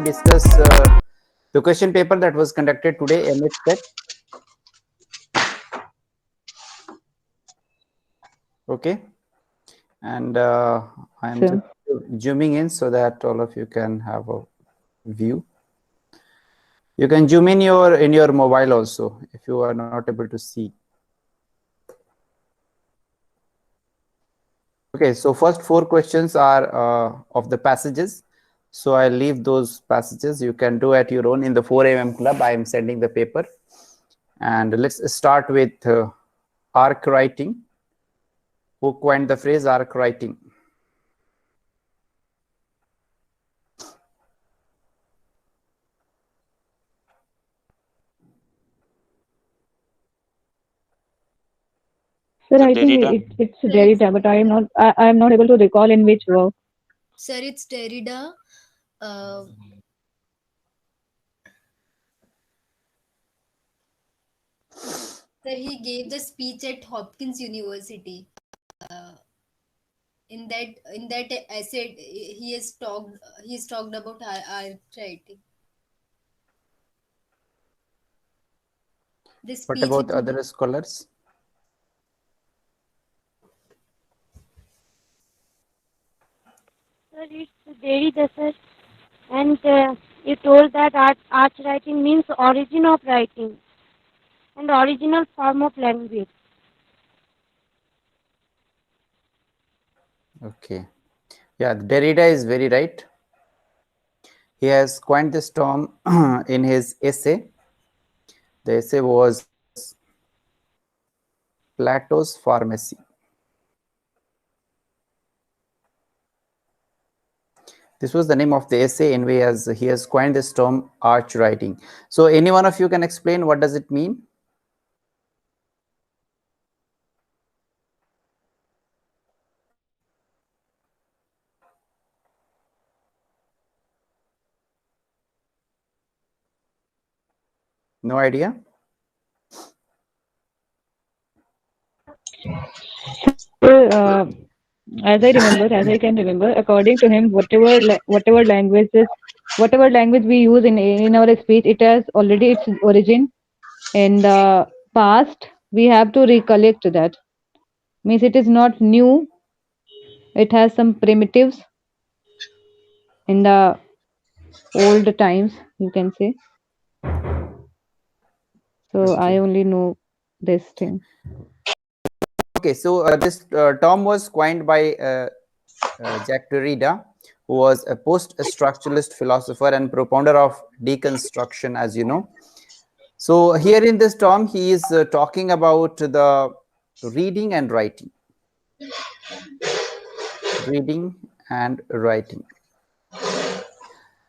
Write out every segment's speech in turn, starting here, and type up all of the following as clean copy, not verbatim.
to discuss the question paper that was conducted today, MHTech. Okay, and I am just zooming in so that all of you can have a view. You can zoom in your mobile also if you are not able to see. Okay, so first 4 questions are of the passages. So I'll leave those passages. You can do at your own in the 4am club. I am sending the paper. And let's start with arc writing. Who coined the phrase arc writing? Sir, I think it's Derrida, but I am not able to recall in which work. Sir, it's Derrida. Sir, he gave the speech at Hopkins University. In that essay, he's talked about art writing. What about other scholars? Sir, it's Derrida, sir. And you told that arch writing means origin of writing and original form of language. Okay. Yeah, Derrida is very right. He has coined this term in his essay. The essay was Plato's Pharmacy. This was the name of the essay in which he has coined this term arch writing. So any one of you can explain what does it mean? No idea? As I can remember, according to him, whatever language we use in our speech, it has already its origin in the past. We have to recollect that. Means it is not new. It has some primitives in the old times, you can say. So I only know this thing. Okay, so this term was coined by Jacques Derrida, who was a post-structuralist philosopher and propounder of deconstruction, as you know. So here in this term, he is talking about the reading and writing. Reading and writing.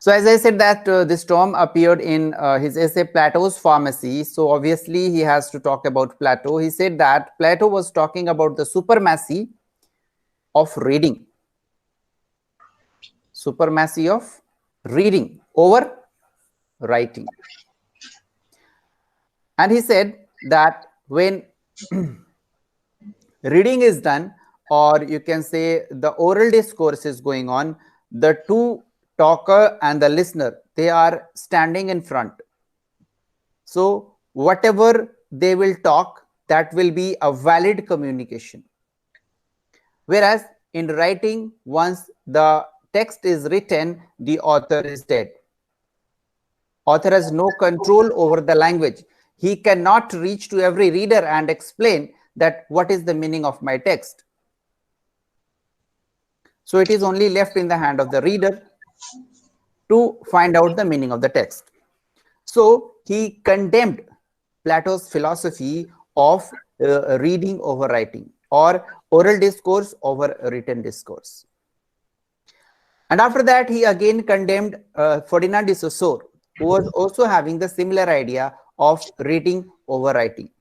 So as I said that this term appeared in his essay Plato's Pharmacy. So obviously he has to talk about Plato. He said that Plato was talking about the supremacy of reading. Supremacy of reading over writing. And he said that when reading is done, or you can say the oral discourse is going on, the two talker and the listener, they are standing in front. So whatever they will talk, that will be a valid communication. Whereas in writing, once the text is written, the author is dead. Author has no control over the language. He cannot reach to every reader and explain that what is the meaning of my text. So it is only left in the hand of the reader to find out the meaning of the text. So he condemned Plato's philosophy of reading over writing, or oral discourse over written discourse. And after that, he again condemned Ferdinand de Saussure, who was also having the similar idea of reading over writing.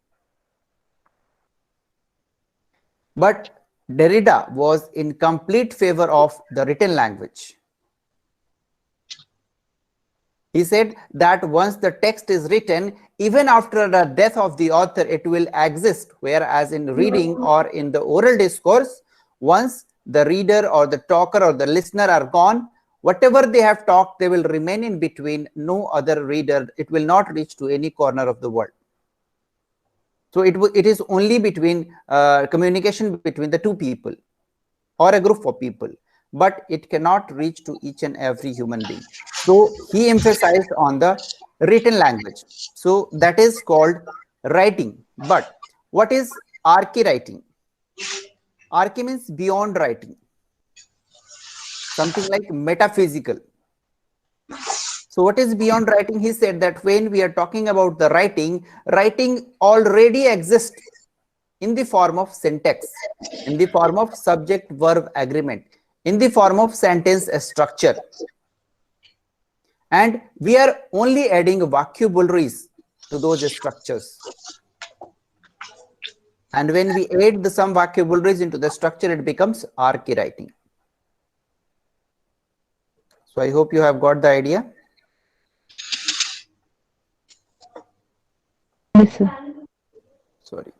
But Derrida was in complete favor of the written language. He said that once the text is written, even after the death of the author, it will exist. Whereas in reading or in the oral discourse, once the reader or the talker or the listener are gone, Whatever they have talked, they will remain in between. No other reader, it will not reach to any corner of the world. So it is only between communication between the two people or a group of people, but it cannot reach to each and every human being. So he emphasized on the written language. So that is called writing. But what is archi writing? Archi means beyond writing, something like metaphysical. So what is beyond writing? He said that when we are talking about the writing, writing already exists in the form of syntax, in the form of subject verb agreement, in the form of sentence structure. And we are only adding vocabularies to those structures. And when we add some vocabularies into the structure, it becomes archi writing. So I hope you have got the idea. Yes, sir. Sorry.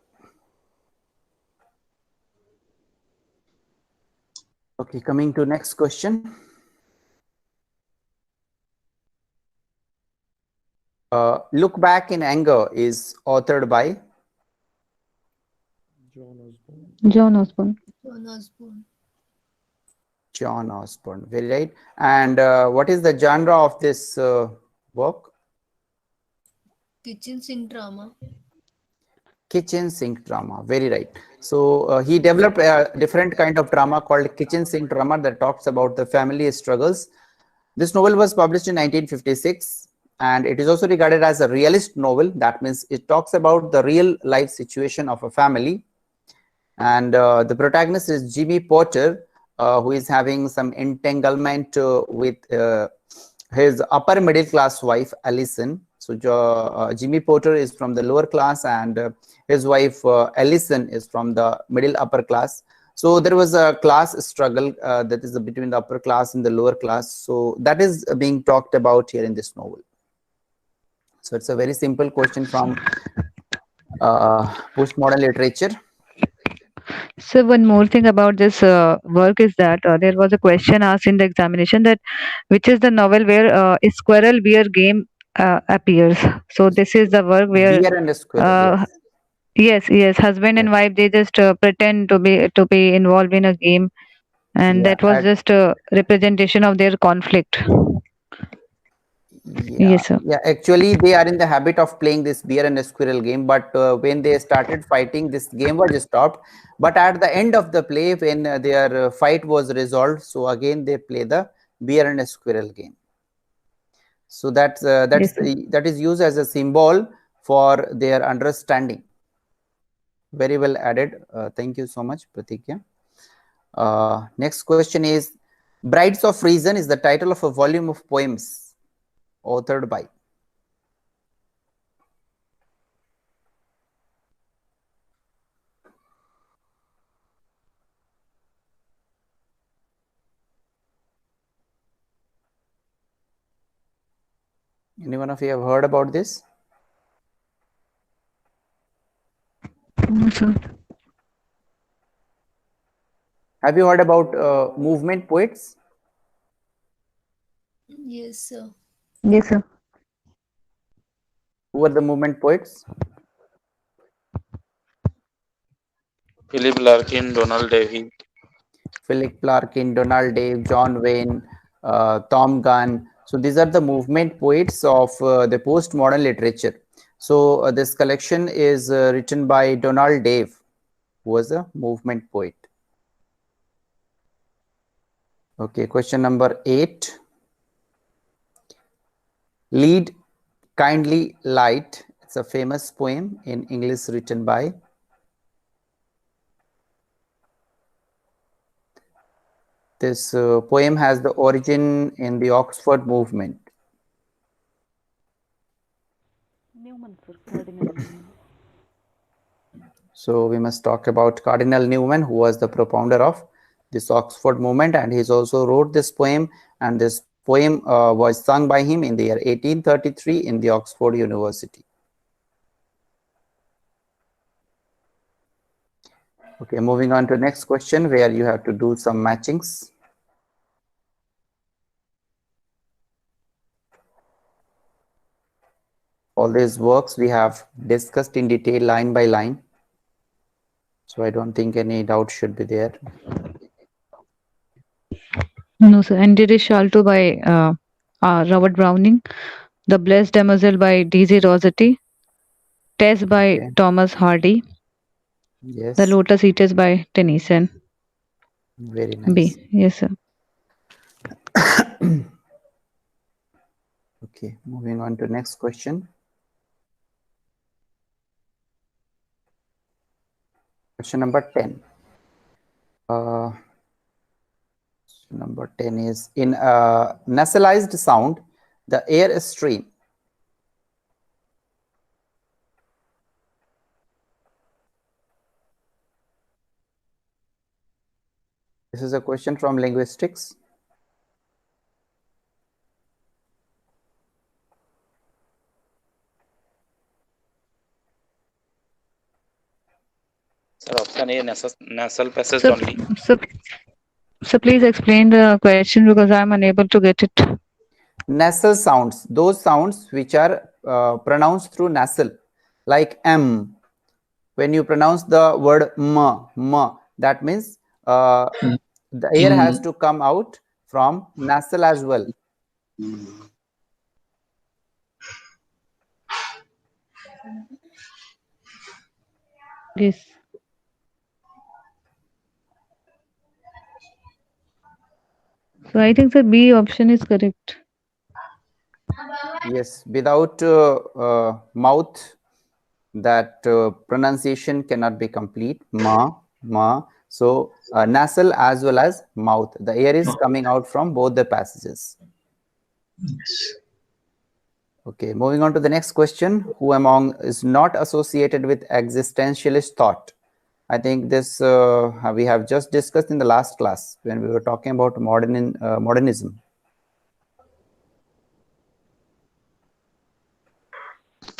Okay, coming to next question. Look Back in Anger is authored by John Osborne. John Osborne. John Osborne. Very right. And what is the genre of this work? Kitchen sink drama. Kitchen sink drama. Very right. So he developed a different kind of drama called kitchen sink drama that talks about the family struggles. This novel was published in 1956, and it is also regarded as a realist novel. That means it talks about the real life situation of a family. And the protagonist is Jimmy Porter, who is having some entanglement with his upper middle class wife, Allison. So Jimmy Porter is from the lower class, and his wife, Allison, is from the middle upper class. So there was a class struggle that is between the upper class and the lower class. So that is being talked about here in this novel. So it's a very simple question from postmodern literature. So one more thing about this work is that there was a question asked in the examination that which is the novel where a squirrel bear game appears. So this is the work where Deer and a squirrel, uh, yes. yes, husband and Yes. wife they just pretend to be involved in a game, and Yeah, that was just a representation of their conflict. Yes, sir. yeah. Actually, they are in the habit of playing this bear and a squirrel game, but when they started fighting, this game was stopped. But at the end of the play, when their fight was resolved, so again they play the bear and a squirrel game. So Yes, sir. that is used as a symbol for their understanding. Very well added. Thank you so much, Pratikya. Next question is, Brides of Reason is the title of a volume of poems authored by. Anyone of you have heard about this? No, sir. Have you heard about movement poets? Yes, sir. Yes, sir. Who are the movement poets? Philip Larkin, Donald Davy. Philip Larkin, Donald Dave, John Wayne, Tom Gunn. So these are the movement poets of the postmodern literature. So this collection is written by Donald Dave, who was a movement poet. Okay, question number 8. Lead, Kindly Light. It's a famous poem in English written by this poem has the origin in the Oxford movement. Newman, sir. Cardinal Newman. So we must talk about Cardinal Newman, who was the propounder of this Oxford movement, and he's also wrote this poem, and this poem was sung by him in the year 1833 in the Oxford University. Okay, moving on to next question where you have to do some matchings. All these works we have discussed in detail, line by line. So I don't think any doubt should be there. No, sir. And it is Shalto by Robert Browning. The Blessed Damozel by D.Z. Rossetti. Tess by Okay. Thomas Hardy. Yes. The Lotus Eaters by Tennyson. Very nice. B. Yes, sir. Okay, moving on to next question. Question number 10. Number 10 is in a nasalized sound, the air stream. This is a question from linguistics. Sir, option A, nasal passage So, only. so please explain the question because I am unable to get it. Nasal sounds, those sounds which are pronounced through nasal, like M. When you pronounce the word m, that means the air has to come out from nasal as well. Yes. So I think the B option is correct. Yes, without mouth, that pronunciation cannot be complete. Ma. So nasal as well as mouth. The air is coming out from both the passages. Okay, moving on to the next question. Who among is not associated with existentialist thought? I think this we have just discussed in the last class when we were talking about modernism.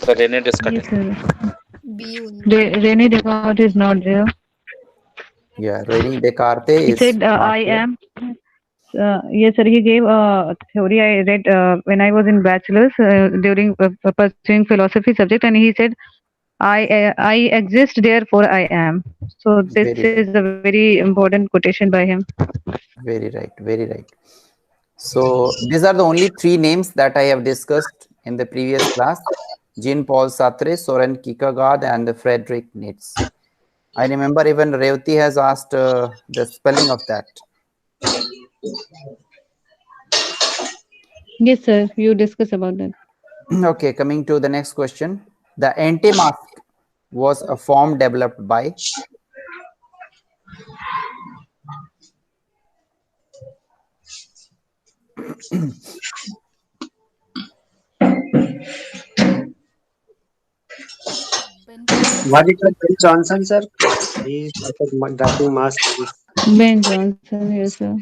Sir, Rene Descartes. Yes, sir. B only. Rene Descartes is not there. Yeah, Rene Descartes He is said, not I there. am. Yes, sir. He gave a theory I read when I was in bachelor's during pursuing philosophy subject, and he said, I exist, therefore I am. So this Very is right. a very important quotation by him. Very right. Very right. So these are the only three names that I have discussed in the previous class: Jean-Paul Sartre, Soren Kierkegaard, and Friedrich Nietzsche. I remember even Revati has asked the spelling of that. Yes, sir. You discuss about that. Okay, coming to the next question. The anti-mask was a form developed by What it was Ben Johnson, sir? He started writing masks. Ben Johnson, yes, sir.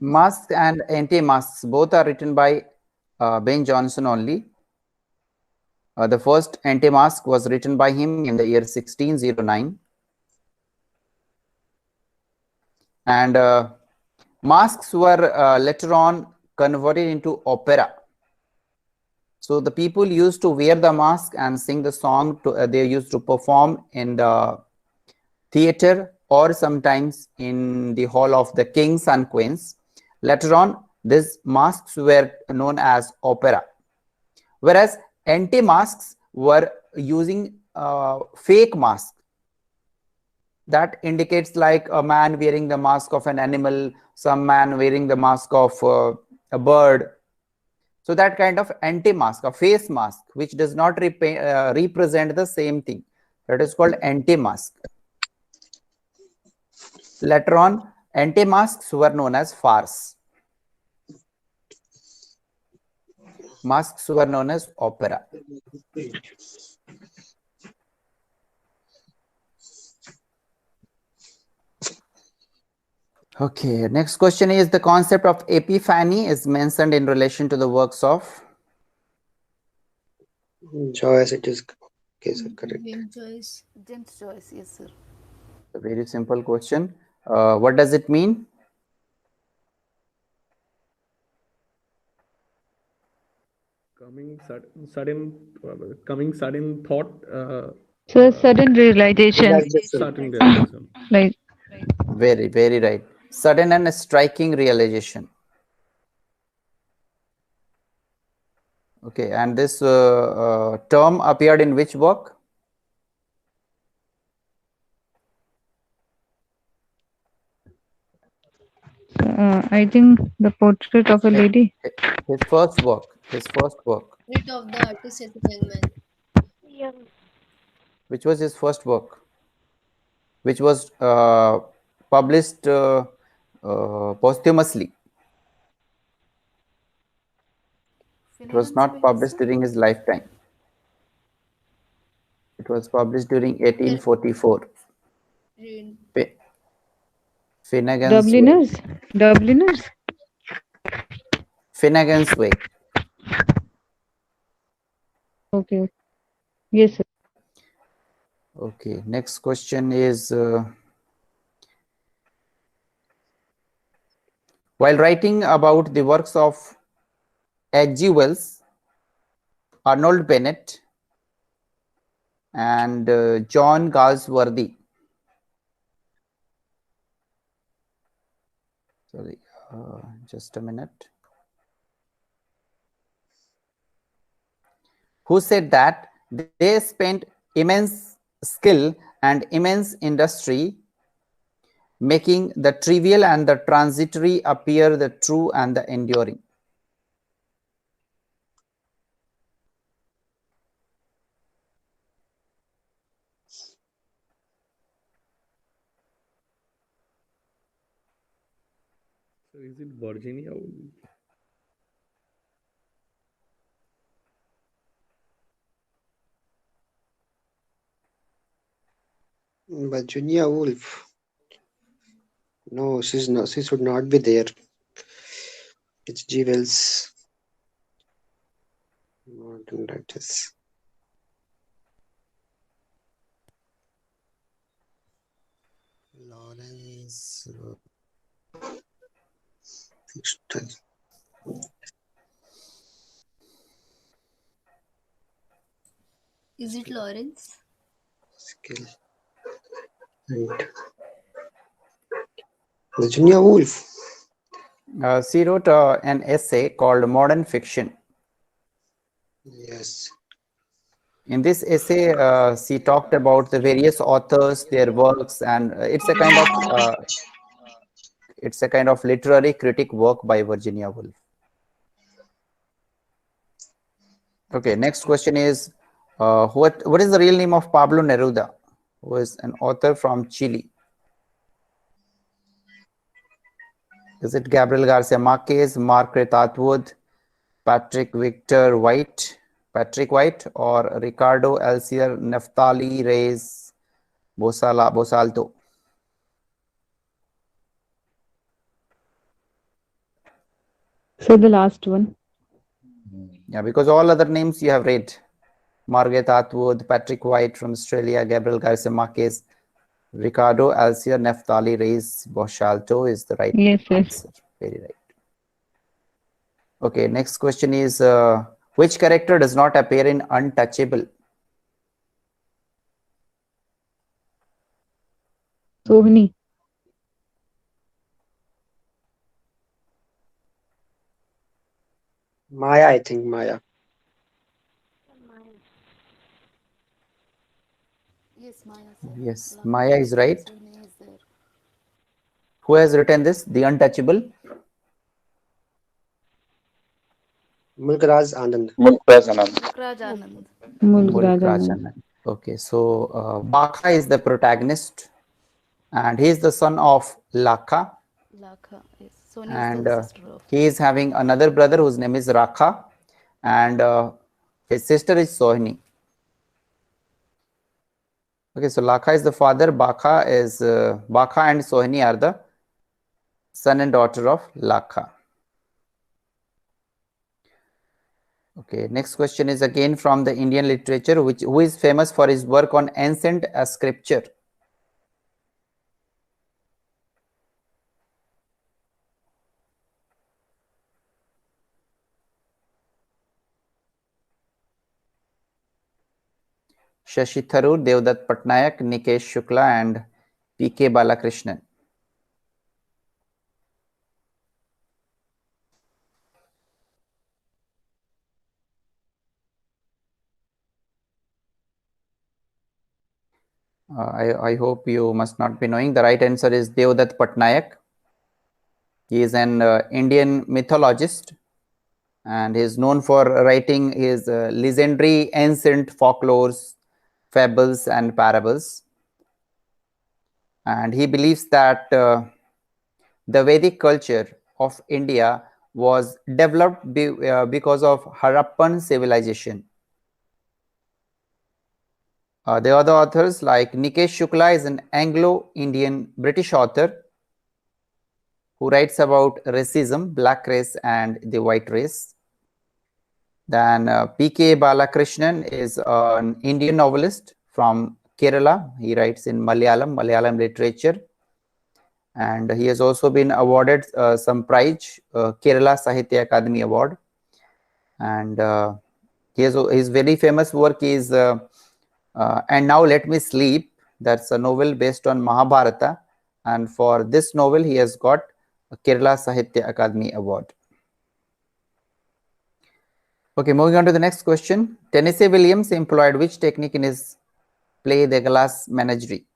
masks and anti-masks. Both are written by Ben Jonson only. The first anti-mask was written by him in the year 1609. And masks were later on converted into opera. So the people used to wear the mask and sing the song. They used to perform in the theater or sometimes in the hall of the kings and queens. Later on, these masks were known as opera. Whereas anti-masks were using fake masks. That indicates like a man wearing the mask of an animal, some man wearing the mask of a bird. So that kind of anti-mask, a face mask, which does not represent the same thing. That is called anti-mask. Later on, anti-masks were known as farce. Masks were known as opera. Okay, next question is the concept of epiphany is mentioned in relation to the works of Joyce, it is okay, sir, correct. James Joyce. James Joyce, yes, sir. a very simple question. What does it mean? coming sudden thought. So sudden realization, Realization. Sudden realization. like Very, very right. Sudden and striking realization. Okay, and this term appeared in which book? I think the portrait of a lady. His first work. His first work. Portrait of the artist as a young man. Yeah. Which was his first work? Which was published posthumously. It was not published during his lifetime. It was published during 1844. Rain. Finnegan's Dubliners, Dubliners. Finnegan's Wake. Okay. Yes, sir. Okay, next question is while writing about the works of H.G. Wells, Arnold Bennett, and John Galsworthy. Sorry, just a minute. Who said that they spent immense skill and immense industry making the trivial and the transitory appear the true and the enduring. So is it Virginia Woolf? Virginia Woolf. No, she's not. She should not be there. It's G. Wells. Modern writers. Lawrence. Is it Lawrence? Skill. And Virginia Woolf. She wrote an essay called Modern Fiction. Yes. In this essay, she talked about the various authors, their works, and it's a kind of literary critic work by Virginia Woolf. Okay, next question is what is the real name of Pablo Neruda, who is an author from Chile? Is it Gabriel Garcia Marquez, Margaret Atwood, Patrick White, or Ricardo Alcier Neftali Reyes Bosalto? So the last one. Yeah, because all other names you have read. Margaret Atwood, Patrick White from Australia, Gabriel Garcia Marquez, Ricardo Alcier Neftali Reyes Bosalto is the right Yes, yes. answer. Very right. Okay, next question is which character does not appear in Untouchable? Sohni. Maya, I think Maya. Yes, Maya. Sir. Yes, Maya is right. Who has written this? The Untouchable? Mulkraj Anand. Mulkraj Anand. Mulkraj Mulkraj Anand. Anand. Okay, so Baka is the protagonist and he is the son of Lakha. Lakha, yes. Sony And is the sister of. he is having another brother whose name is Rakha, and his sister is Sohini. Okay, so Lakha is the father, Baka and Sohini are the son and daughter of Lakha. Okay, next question is again from the Indian literature, who is famous for his work on ancient scripture. Shashi Tharoor, Devdutt Patnaik, Nikesh Shukla, and P.K. Balakrishnan. I hope you must not be knowing. The right answer is Devdutt Patnaik. He is an Indian mythologist, and he is known for writing his legendary ancient folklores, fables, and parables. And he believes that the Vedic culture of India was developed because of Harappan civilization. The other authors like Nikesh Shukla is an Anglo-Indian British author who writes about racism, black race, and the white race. Then P.K. Balakrishnan is an Indian novelist from Kerala. He writes in Malayalam literature. And he has also been awarded some prize, Kerala Sahitya Akademi Award. And his very famous work is And Now Let Me Sleep. That's a novel based on Mahabharata. And for this novel, he has got a Kerala Sahitya Akademi Award. Okay, moving on to the next question. Tennessee Williams employed which technique in his play The Glass Menagerie?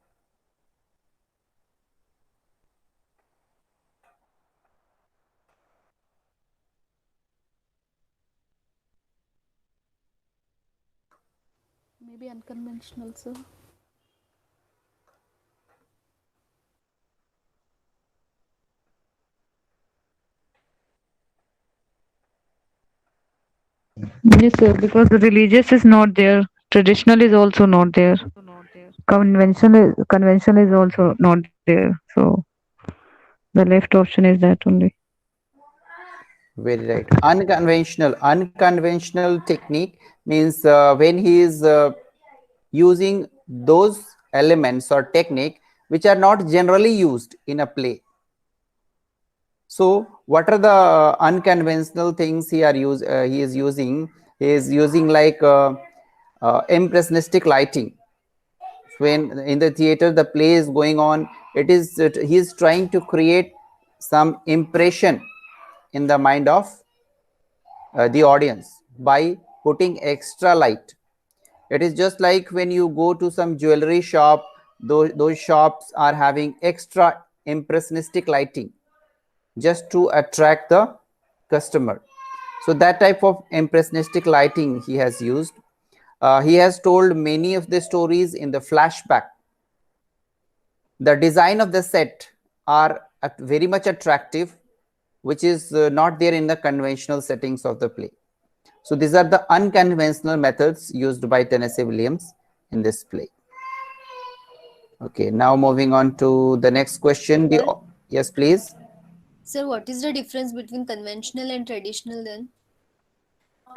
Maybe unconventional, sir. Yes, sir, because the religious is not there, traditional is also not there, conventional is also not there. So the left option is that only. Very right. Unconventional technique means when he is using those elements or technique which are not generally used in a play. So what are the unconventional things he is using? He is using like impressionistic lighting. When in the theater the play is going on, he is trying to create some impression in the mind of the audience by putting extra light. It is just like when you go to some jewelry shop, those shops are having extra impressionistic lighting just to attract the customer. So that type of impressionistic lighting he has used. He has told many of the stories in the flashback. The design of the set are very much attractive, which is not there in the conventional settings of the play. So these are the unconventional methods used by Tennessee Williams in this play. Okay, now moving on to the next question. Yes, please. Sir, what is the difference between conventional and traditional then?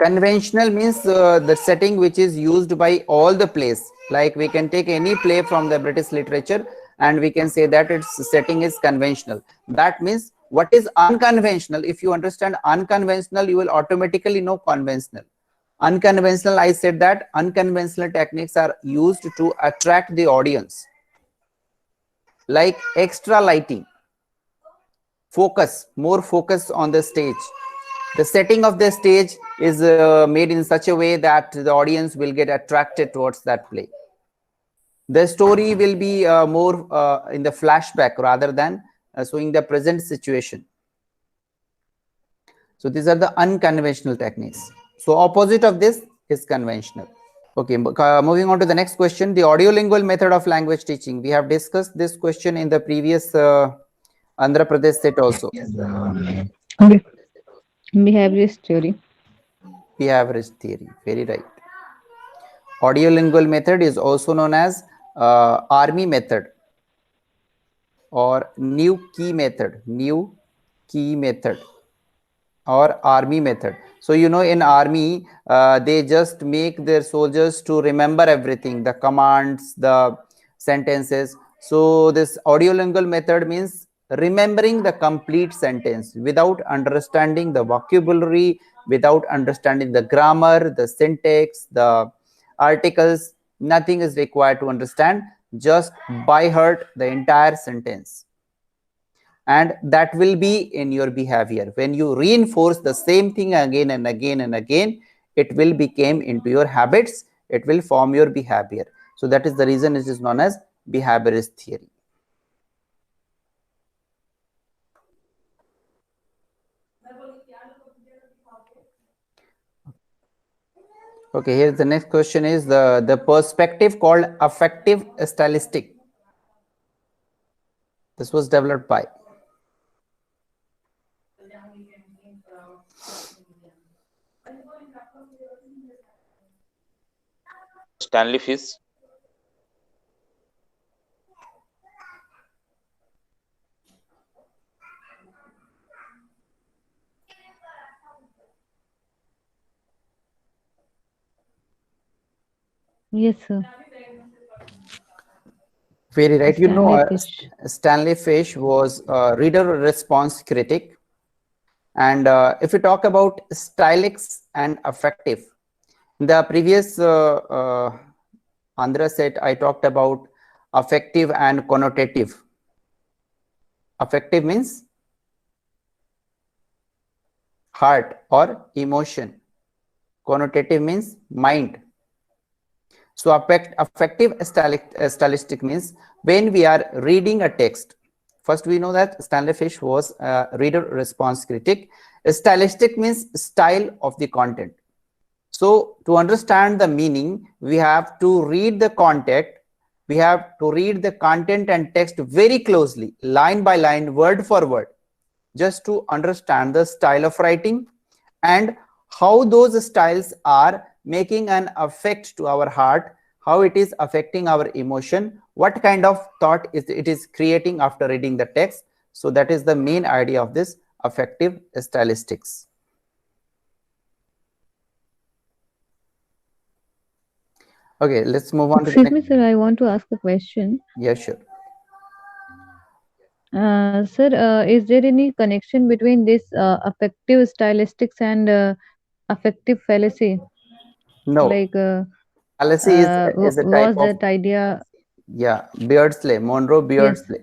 Conventional means the setting which is used by all the plays. Like we can take any play from the British literature and we can say that its setting is conventional. That means what is unconventional? If you understand unconventional, you will automatically know conventional. Unconventional, I said that unconventional techniques are used to attract the audience, like extra lighting, more focus on the stage. The setting of the stage is made in such a way that the audience will get attracted towards that play. The story will be more in the flashback rather than showing the present situation. So these are the unconventional techniques. So opposite of this is conventional. Okay, moving on to the next question, the audiolingual method of language teaching. We have discussed this question in the previous Andhra Pradesh set also. Okay. Behaviorist theory. Behaviorist theory, very right. Audiolingual method is also known as ARMY method or new key method or army method. So you know, in army they just make their soldiers to remember everything, the commands, the sentences. So this audiolingual method means remembering the complete sentence without understanding the vocabulary, without understanding the grammar, the syntax, the articles. Nothing is required to understand. Just by heart the entire sentence. And that will be in your behavior. When you reinforce the same thing again and again and again, it will become into your habits. It will form your behavior. So that is the reason it is known as behaviorist theory. Okay, here's the next question is the perspective called affective stylistic. This was developed by Stanley Fish. Yes, sir. very right. You know, Stanley Fish. Stanley Fish was a reader response critic. And if we talk about stylics and affective, in the previous Andhra set, I talked about affective and connotative. Affective means heart or emotion. Connotative means mind. So affective stylistic means when we are reading a text. First, we know that Stanley Fish was a reader response critic. Stylistic means style of the content. So to understand the meaning, we have to read the content. We have to read the content and text very closely, line by line, word for word, just to understand the style of writing and how those styles are making an effect to our heart, how it is affecting our emotion, what kind of thought it is creating after reading the text. So that is the main idea of this affective stylistics. Okay, let's move on to the Excuse me, next. sir. I want to ask a question. Yeah, sure. Sir, is there any connection between this affective stylistics and affective fallacy? No, Like, fallacy is a type was of, that idea? yeah, Beardsley, Monroe Yes. Beardsley.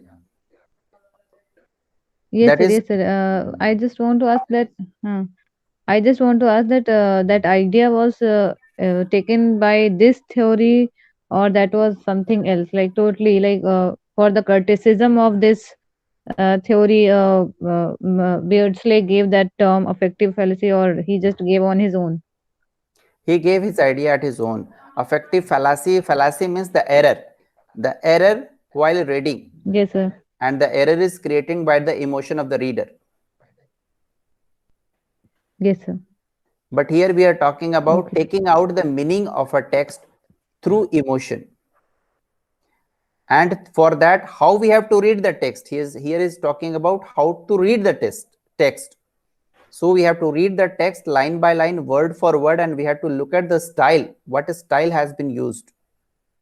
Yes, That sir. is, Yes, sir. I just want to ask that. I just want to ask that that idea was taken by this theory, or that was something else, like totally, like for the criticism of this theory, Beardsley gave that term affective fallacy, or he just gave on his own. he gave his idea at his own. Affective fallacy, fallacy means the error while reading, Yes, sir. and the error is created by the emotion of the reader. Yes, sir. But here we are talking about Okay. taking out the meaning of a text through emotion. And for that, how we have to read the text. Here is talking about how to read the text. So we have to read the text line by line, word for word, and we have to look at the style, what style has been used,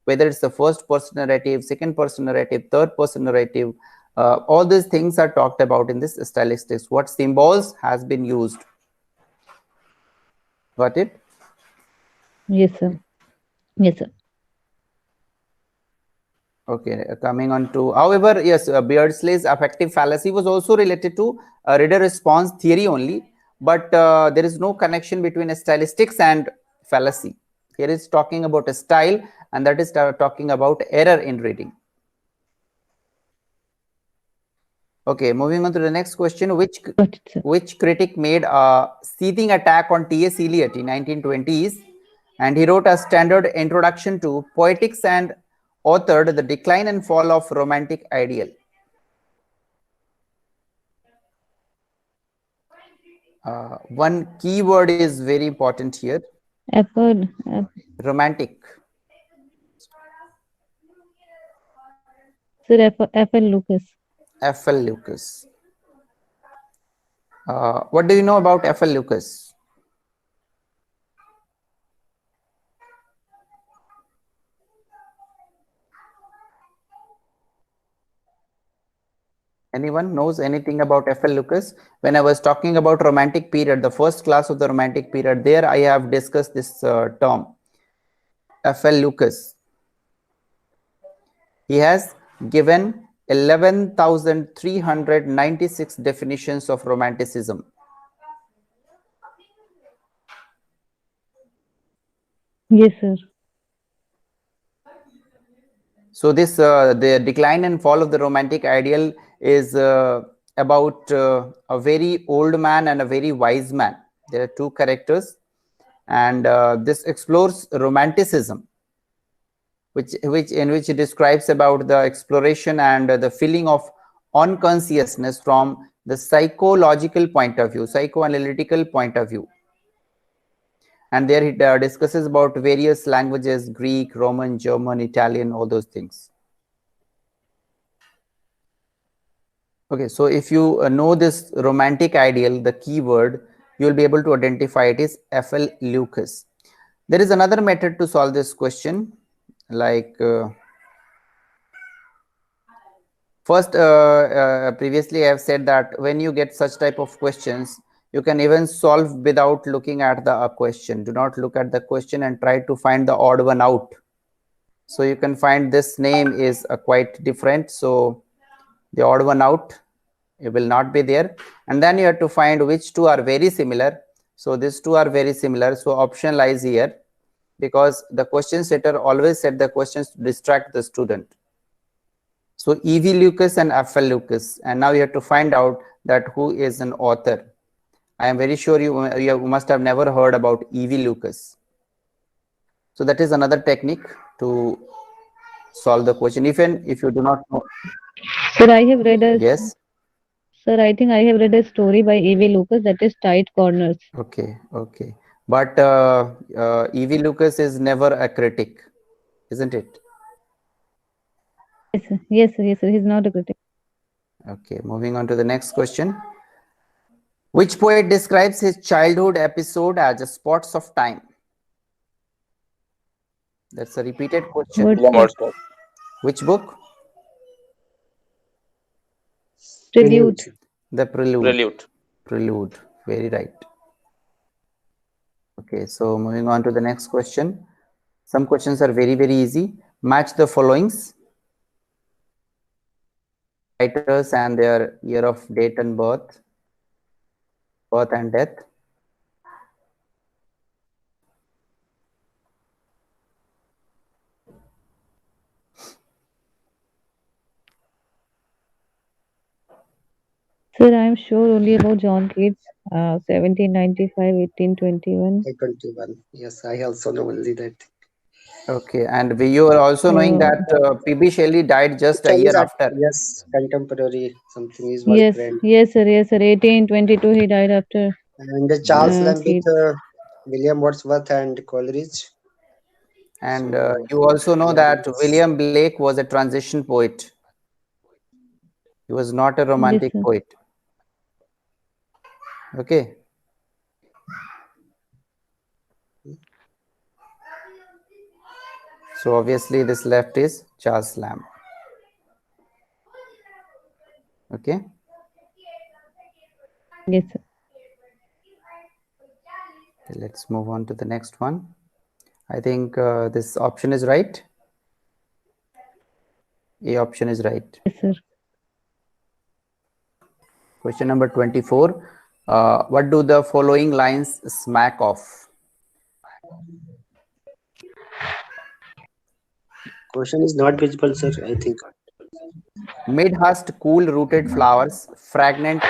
whether it's the first person narrative, second person narrative, third person narrative. All these things are talked about in this stylistics. What symbols has been used. Got it? Yes, sir. Yes, sir. Okay, coming on to, however, yes, Beardsley's affective fallacy was also related to reader response theory only, but there is no connection between stylistics and fallacy. Here is talking about a style, and that is talking about error in reading. Okay, moving on to the next question. Which critic made a seething attack on T.S. Eliot in 1920s, and he wrote a standard introduction to poetics and authored The Decline and Fall of Romantic Ideal. One keyword is very important here. Romantic. Sir, F.L. Lucas. F.L. Lucas. What do you know about F.L. Lucas? Anyone knows anything about F.L. Lucas? When I was talking about romantic period, the first class of the romantic period, there I have discussed this term, F.L. Lucas. He has given 11,396 definitions of romanticism. Yes, sir. So this the decline and fall of the romantic ideal is about a very old man and a very wise man. There are two characters, and this explores romanticism, which it describes about the exploration and the feeling of unconsciousness from the psychological point of view, psychoanalytical point of view. And there it discusses about various languages: Greek, Roman, German, Italian, all those things. Okay, so if you know this romantic ideal, the keyword, you will be able to identify it is F.L. Lucas. There is another method to solve this question, like first, previously I have said that when you get such type of questions, you can even solve without looking at the question. Do not look at the question and try to find the odd one out. So you can find this name is quite different. So the odd one out, it will not be there. And then you have to find which two are very similar. So these two are very similar. So option lies here, because the question setter always set the questions to distract the student. So E.V. Lucas and F.L. Lucas, and now you have to find out that who is an author. I am very sure you must have never heard about E.V. Lucas. So that is another technique to solve the question, even if you do not know. Sir, I have read a Yes. Sir, I think I have read a story by E.V. Lucas, that is Tight Corners. Okay, okay. But E.V. Lucas is never a critic, isn't it? Yes, sir. Yes, sir. Yes, sir. He's not a critic. Okay, moving on to the next question. Which poet describes his childhood episode as spots of time? That's a repeated question. William Wordsworth. Which book? Prelude. The Prelude. Prelude. Prelude. Very right. Okay, so moving on to the next question. Some questions are very, very easy. Match the followings: writers and their year of date and birth and death. Sir, I am sure only about John Keats, 1795, 1821. 21. Yes, I also know only that. Okay, and you are also knowing that P.B. Shelley died just a Shelley year is after. Yes, contemporary something is my Yes, friend. yes, sir. Yes, sir. 1822, he died after. And Charles Lamb with Keats. William Wordsworth and Coleridge. And So, you also know yeah, that William Blake was a transition poet. He was not a romantic Yes, sir. poet. Okay. So obviously this left is Charles Lamb. Okay. Yes, sir. Okay, let's move on to the next one. I think this option is right. A option is right. Yes, sir. Question number 24. What do the following lines smack of? question is not visible, sir, I think. Mid-hast cool rooted flowers, fragrant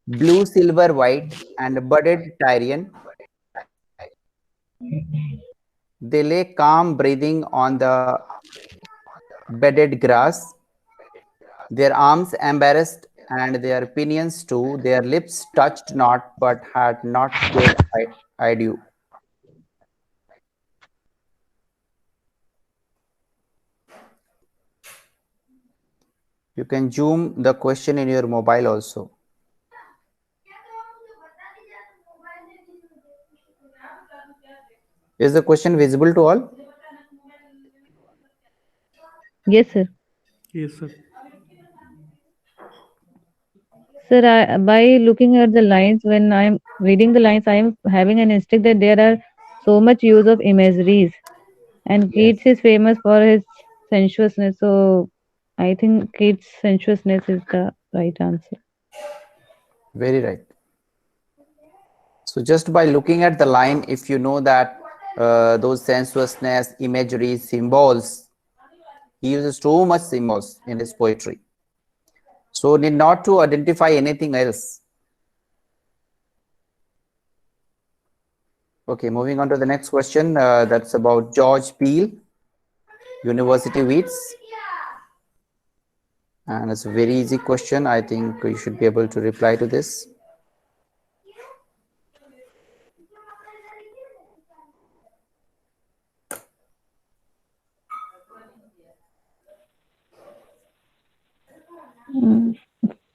blue, silver, white, and budded Tyrian. They lay calm breathing on the bedded grass, their arms embarrassed and their pinions too, their lips touched not but had not yet eyed you. You can zoom the question in your mobile also. Is the question visible to all? Yes, sir. Yes, sir. Sir, by looking at the lines, when I am reading the lines, I am having an instinct that there are so much use of imageries. And Keats is famous for his sensuousness. So I think its sensuousness is the right answer. Very right. So just by looking at the line, if you know that those sensuousness, imagery, symbols, he uses too much symbols in his poetry. So need not to identify anything else. Okay, moving on to the next question. That's about George Peele, University Weeds. And it's a very easy question. I think you should be able to reply to this.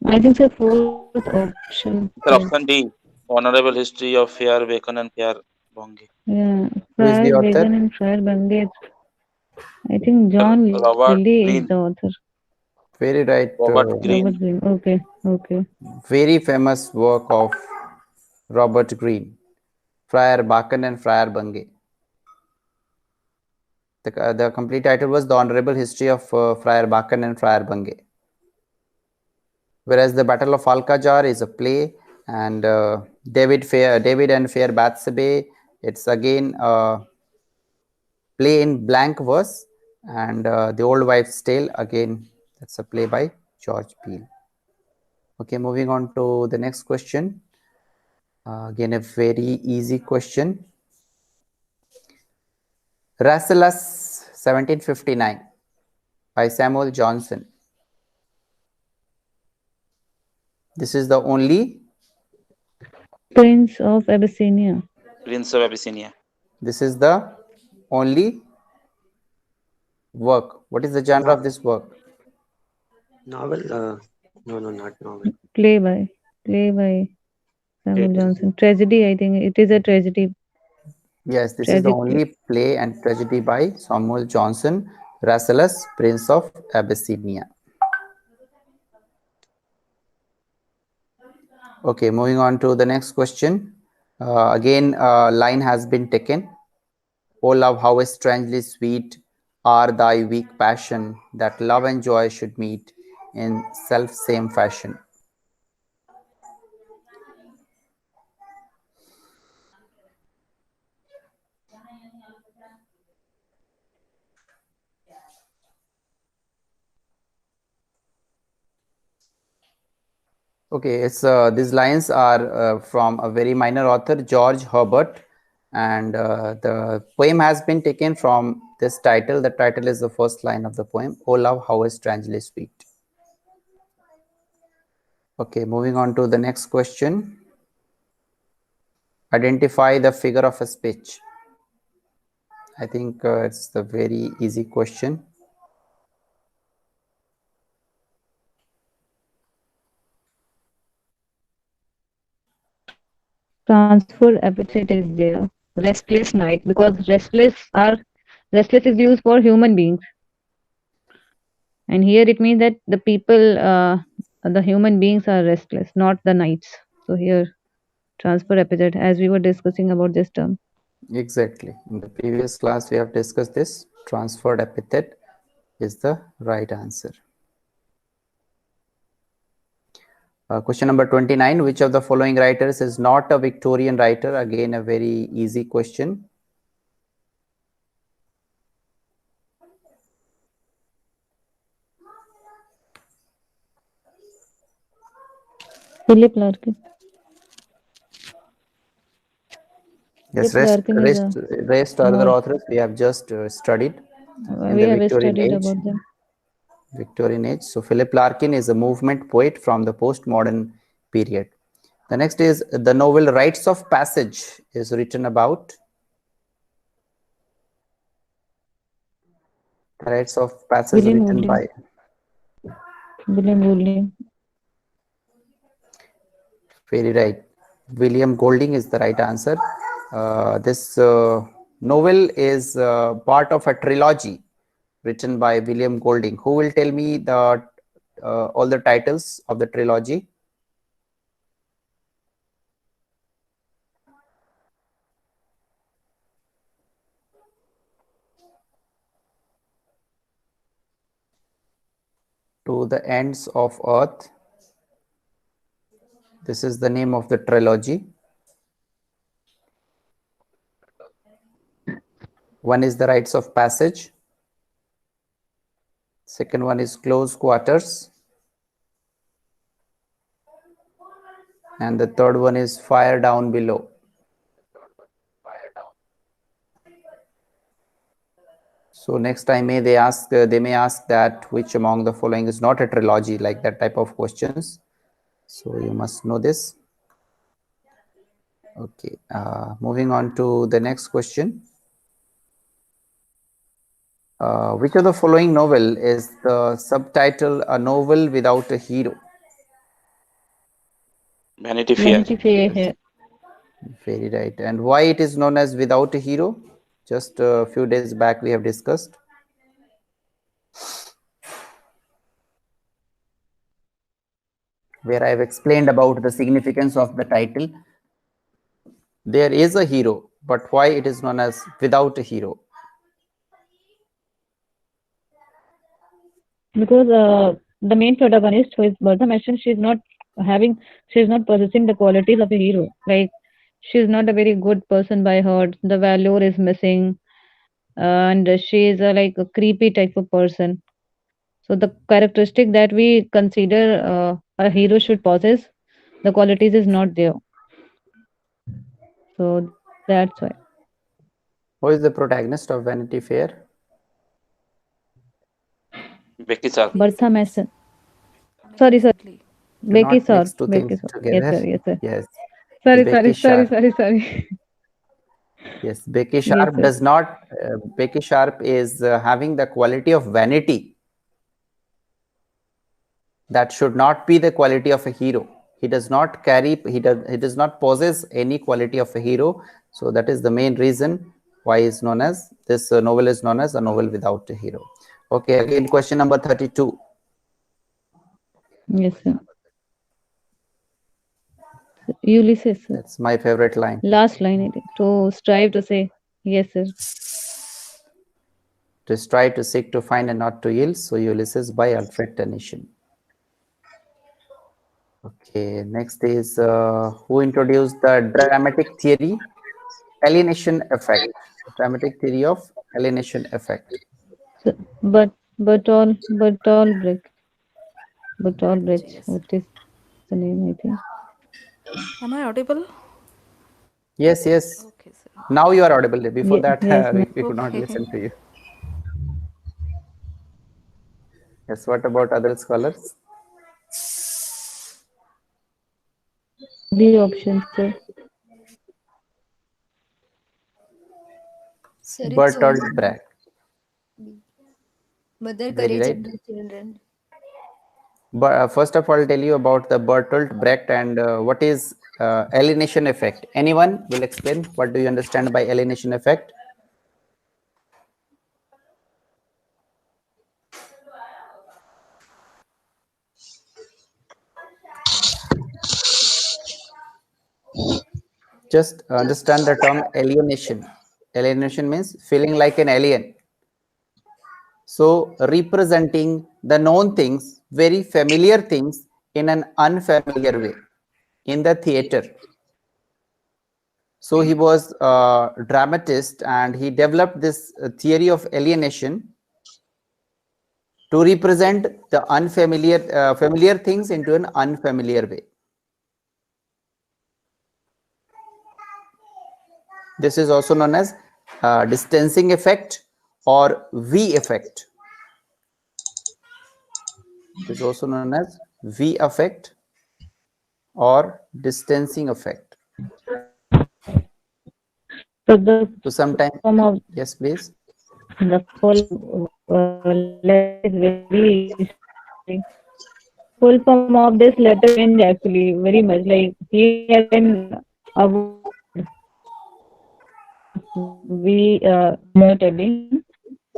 I think the fourth option. Sir, option D. Honorable History of Friar Bacon and Friar Bungay. Yeah, Who is the Friar author? Bacon and Friar Bungay. I think John Robert Lilly Greene. is the author. Very right. Robert Greene. Robert Greene. Okay, okay. Very famous work of Robert Greene, Friar Bacon and Friar Bungay. The complete title was The Honorable History of Friar Bacon and Friar Bungay. Whereas the Battle of Alcazar is a play, and David and Fair Bathsheba, it's again a play in blank verse, and The Old Wife's Tale, again that's a play by George Peele. Okay, moving on to the next question. Again, a very easy question. Rasselas 1759 by Samuel Johnson. This is the only. Prince of Abyssinia. Prince of Abyssinia. This is the only work. What is the genre of this work? Novel? No, not novel. Play by Samuel Tragedy. Johnson. Tragedy, I think it is a tragedy. Yes, this is the only play and tragedy by Samuel Johnson, Rasselas, Prince of Abyssinia. Okay, moving on to the next question. Again, line has been taken. O love, how strangely sweet are thy weak passion, that love and joy should meet in self-same fashion. Okay, it's these lines are from a very minor author, George Herbert, and the poem has been taken from this title. The title is the first line of the poem, O love, how strangely sweet. Okay, moving on to the next question. Identify the figure of a speech. I think it's a very easy question. Transfer epithet is there. Restless night, because restless is used for human beings. And here it means that the people, the human beings are restless, not the knights. So here, transfer epithet, as we were discussing about this term. Exactly. In the previous class, we have discussed this. Transferred epithet is the right answer. Question number 29. Which of the following writers is not a Victorian writer? Again, a very easy question. Philip Larkin. Yes, Philip Larkin is rest other authors we have just studied in we the have Victorian studied age. about them. Victorian age. So Philip Larkin is a movement poet from the postmodern period. The next is the novel Rites of Passage is written about. Rites of Passage William written Golding. by William Golding. Very right. William Golding is the right answer. This novel is part of a trilogy written by William Golding. Who will tell me the all the titles of the trilogy? to the ends of earth. This is the name of the trilogy. One is the rites of passage. Second one is close quarters. And the third one is fire down below. So next time they may ask that which among the following is not a trilogy, like that type of questions. So you must know this. Okay, moving on to the next question. Which of the following novel is the subtitle A Novel Without a Hero? Vanity Fair. Vanity Fair here. Very right. And why it is known as Without a Hero? Just a few days back we have discussed. Where I have explained about the significance of the title. There is a hero, but why it is known as Without a Hero? Because the main protagonist, who is Bertha Mason, she's not possessing the qualities of a hero. Like, she's not a very good person by heart. The valor is missing, and she is like a creepy type of person. So the characteristic that we consider a hero should possess, the qualities is not there. So that's why. Who is the protagonist of Vanity Fair? Becky Sharp. Bertha Mason. Sorry, sir. Exactly. Do Becky not Sharp. mix two Becky things Sharp. together. Yes, sir. Yes, sir. Yes. Sorry, Becky sorry, Sharp. sorry. Yes, Becky Sharp sir. does not. Becky Sharp is having the quality of vanity. That should not be the quality of a hero. He does not carry. He does not possess any quality of a hero. So that is the main reason why is known as this novel is known as A Novel Without a Hero. Okay, again question number 32. Yes, sir. Ulysses, sir. That's my favorite line. Last line, I think. To strive to say, yes, sir. To strive, to seek, to find, and not to yield. So Ulysses by Alfred Tennyson. Okay, next is who introduced the dramatic theory? Alienation effect. Dramatic theory of alienation effect. So, Bertolt Brecht. Bertolt Brecht. What is the name, I think? Am I audible? Yes, yes. Okay, sir. Now you are audible. Before that, yes, we could not Okay. listen to you. Yes, what about other scholars? The options, sir. Sir, it's Bertolt only Brecht. Mother Very Courage right. of the Children. But first of all, I'll tell you about the Bertolt Brecht and what is alienation effect. Anyone will explain what do you understand by alienation effect? Just understand the term alienation. Alienation means feeling like an alien. So representing the known things, very familiar things in an unfamiliar way in the theater. So he was a dramatist and he developed this theory of alienation to represent the unfamiliar, familiar things into an unfamiliar way. This is also known as distancing effect or V effect. It is also known as V effect or distancing effect. So the So sometimes, form of yes, please. the full is very interesting. Full form of this letter change actually very much. Like, he has been award. We not telling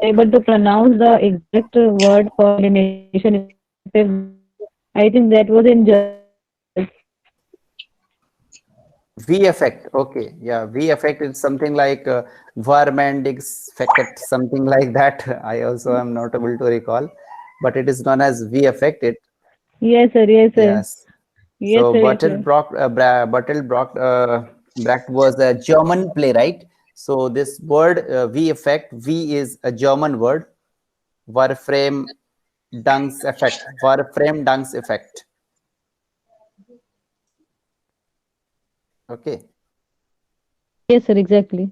able to pronounce the exact word for alienation. I think that was in V effect. Okay. Yeah. V effect is something like Vermandig's effect, something like that. I also am not able to recall. but it is known as V effect. Yes, sir. Yes, sir. Yes. Yes, So sir. Yes, sir. Bertolt Brecht was a German playwright. So this word V effect, V is a German word. Verfremdungseffekt. Okay. Yes, sir. Exactly.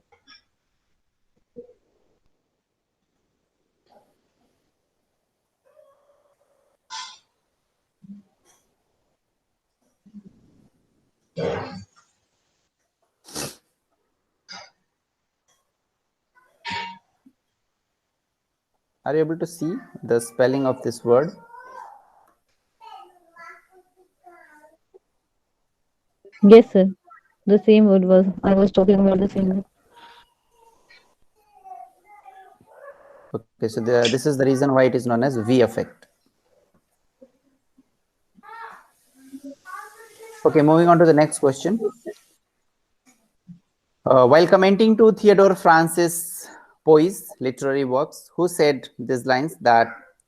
Are you able to see the spelling of this word? Yes, sir. The same word was, I was talking about the same word. Okay, so this is the reason why it is known as V effect. Okay, moving on to the next question. While commenting to Theodore Francis Poe's literary works, who said these lines that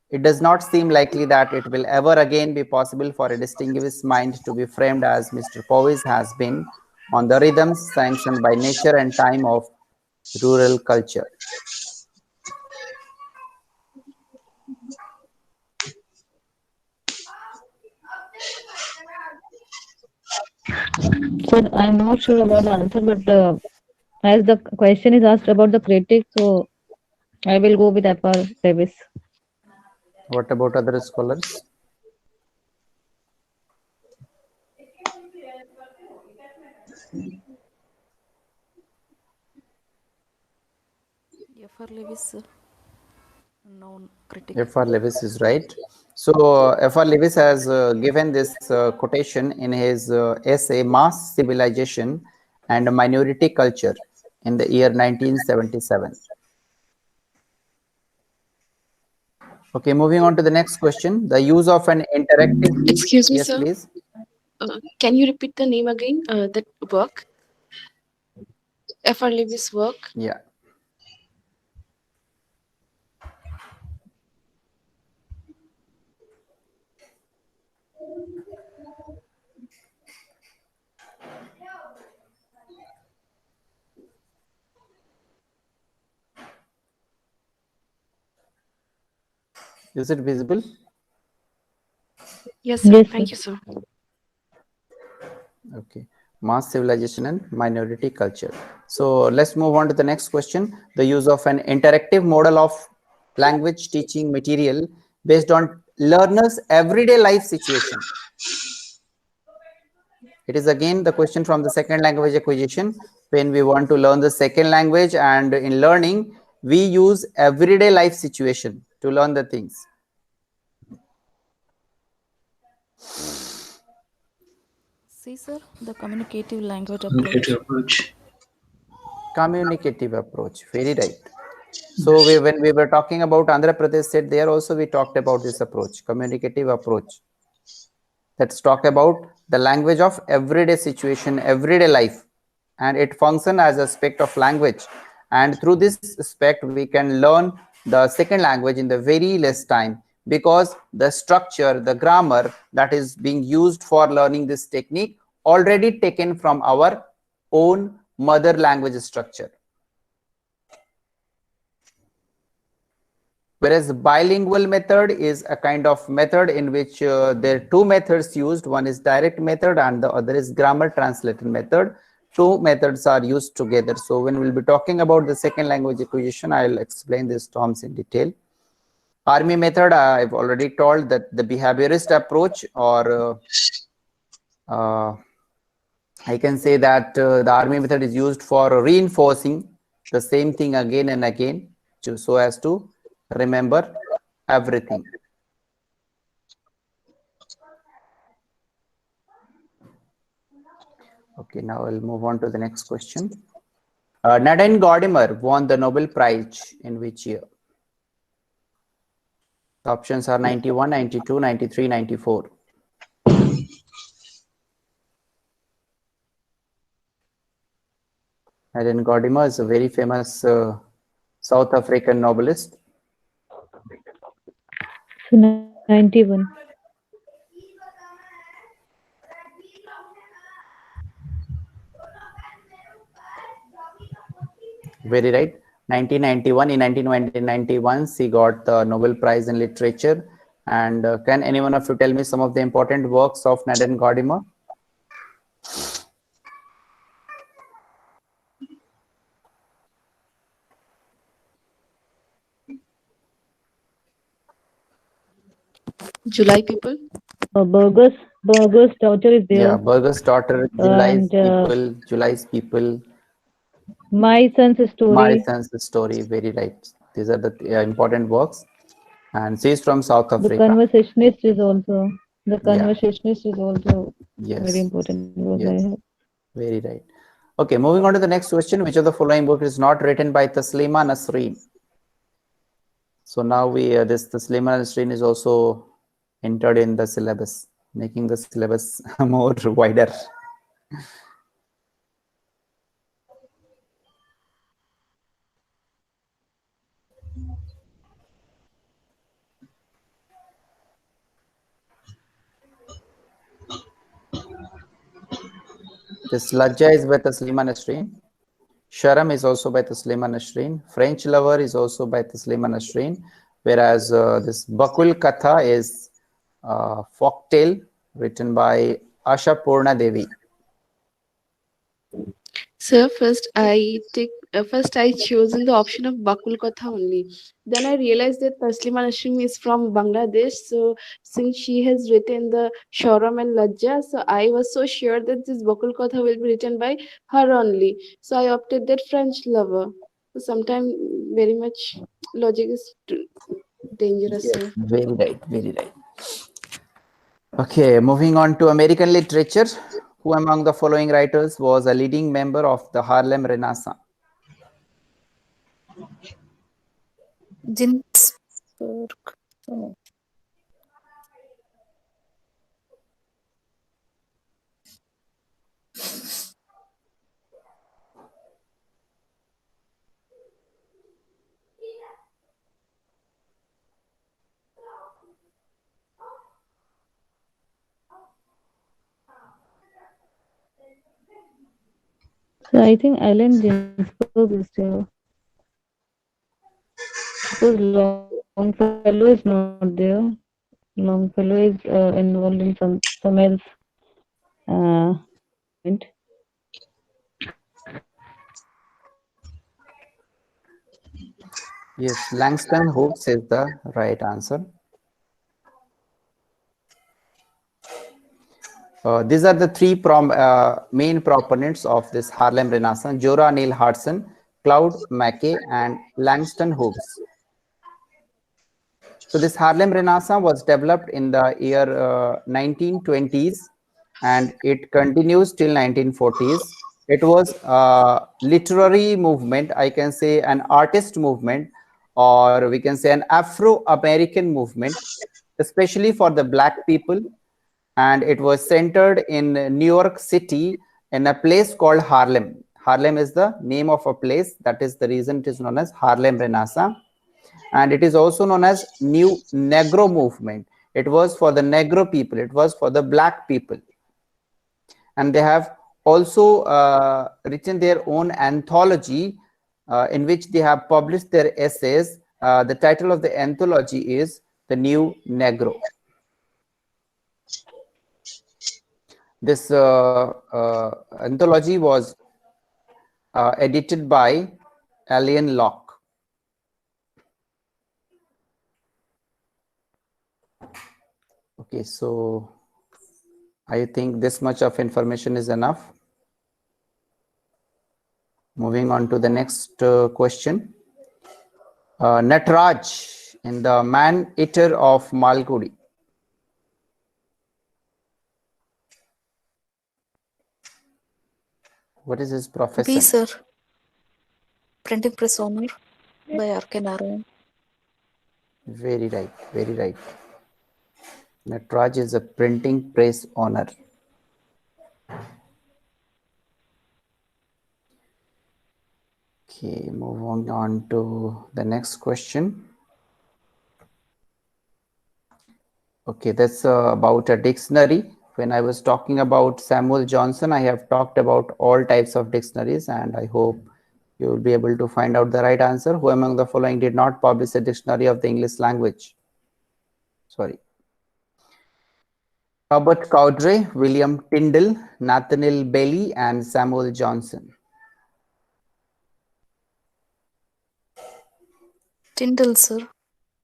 it does not seem likely that it will ever again be possible for a distinguished mind to be framed as Mr. Powys has been on the rhythms sanctioned by nature and time of rural culture. Sir, I'm not sure about the answer, but as the question is asked about the critic, so I will go with F.R. Davis. What about other scholars? F.R. Lewis, known critic. F.R. Lewis is right. So F.R. Lewis has given this quotation in his essay Mass Civilization and Minority Culture in the year 1977. Okay, moving on to the next question. The use of an interactive... Excuse me, Yes, sir. please. Can you repeat the name again? That work? F.R. Lewis' work? Yeah. Is it visible? Yes, sir. Yes, Thank sir. you, sir. Okay. Mass civilization and minority culture. So let's move on to the next question. The use of an interactive model of language teaching material based on learners' everyday life situation. It is again the question from the second language acquisition. When we want to learn the second language, and in learning, we use everyday life situation to learn the things. See, sir, the communicative language approach. Communicative approach. Very right. So when we were talking about Andhra Pradesh state, there also we talked about this approach, communicative approach. Let's talk about the language of everyday situation, everyday life, and it functions as a aspect of language. And through this aspect, we can learn the second language in the very less time, because the structure, the grammar that is being used for learning this technique already taken from our own mother language structure. Whereas bilingual method is a kind of method in which there are two methods used. One is direct method and the other is grammar translated method. Two methods are used together. So when we'll be talking about the second language acquisition, I'll explain these terms in detail. Army method, I've already told that the behaviorist approach, or I can say that the army method is used for reinforcing the same thing again and again, so as to remember everything. Okay, now I'll move on to the next question. Nadine Gordimer won the Nobel Prize in which year? The options are 91, 92, 93, 94. Nadine Gordimer is a very famous South African novelist. 91. Very right. 1991. In 1991, she got the Nobel Prize in Literature. And can anyone of you tell me some of the important works of Nadine Gordimer? July People. Burger's daughter is there. Yeah, Burger's Daughter, July's And People, July's People, My Son's Story. My Son's Story. Very right. These are the important works. And she is from South The Africa. Conversationist is also. The Yeah. Conversationist is also Yes. very important book I Yes. have. Very right. Okay, moving on to the next question. Which of the following book is not written by Taslima Nasreen? So now this Taslima Nasreen is also entered in the syllabus, making the syllabus more wider. This Lajja is by Taslima Nasreen. Sharam is also by Taslima Nasreen. French Lover is also by Taslima Nasreen. Whereas this Bakul Katha is folktale written by Asha Purna Devi. Sir, first I chosen the option of Bakul Katha only. Then I realized that Taslima Nasreen is from Bangladesh. So since she has written the Shoram and Lajja, so I was so sure that this Bakul Katha will be written by her only. So I opted that French Lover. So sometimes very much logic is dangerous. Yes, Sir. very right, very right. Okay, moving on to American literature. Who among the following writers was a leading member of the Harlem Renaissance? Ginsberg. Oh. So I think Allen Ginsberg is there. Because Longfellow is not there. Longfellow is involved in some else. Point. Yes, Langston Hughes is the right answer. These are the three main proponents of this Harlem Renaissance: Zora Neale Hurston, Claude McKay, and Langston Hughes. So this Harlem Renaissance was developed in the year 1920s and it continues till 1940s. It was a literary movement, I can say an artist movement, or we can say an Afro-American movement, especially for the Black people. And it was centered in New York City in a place called Harlem. Harlem is the name of a place. That is the reason it is known as Harlem Renaissance. And it is also known as New Negro Movement. It was for the Negro people. It was for the Black people. And they have also written their own anthology in which they have published their essays. The title of the anthology is The New Negro. This anthology was edited by Alain Locke. Okay, so I think this much of information is enough. Moving on to the next question. Nataraj in the Man-Eater of Malgudi. What is his profession? B, sir. Printing press owner by R.K. Narayan. Very right, very right. Nataraj is a printing press owner. Okay, moving on to the next question. Okay, that's about a dictionary. When I was talking about Samuel Johnson, I have talked about all types of dictionaries, and I hope you will be able to find out the right answer. Who among the following did not publish a dictionary of the English language? Sorry. Robert Cowdray, William Tyndall, Nathaniel Bailey, and Samuel Johnson. Tyndall, sir,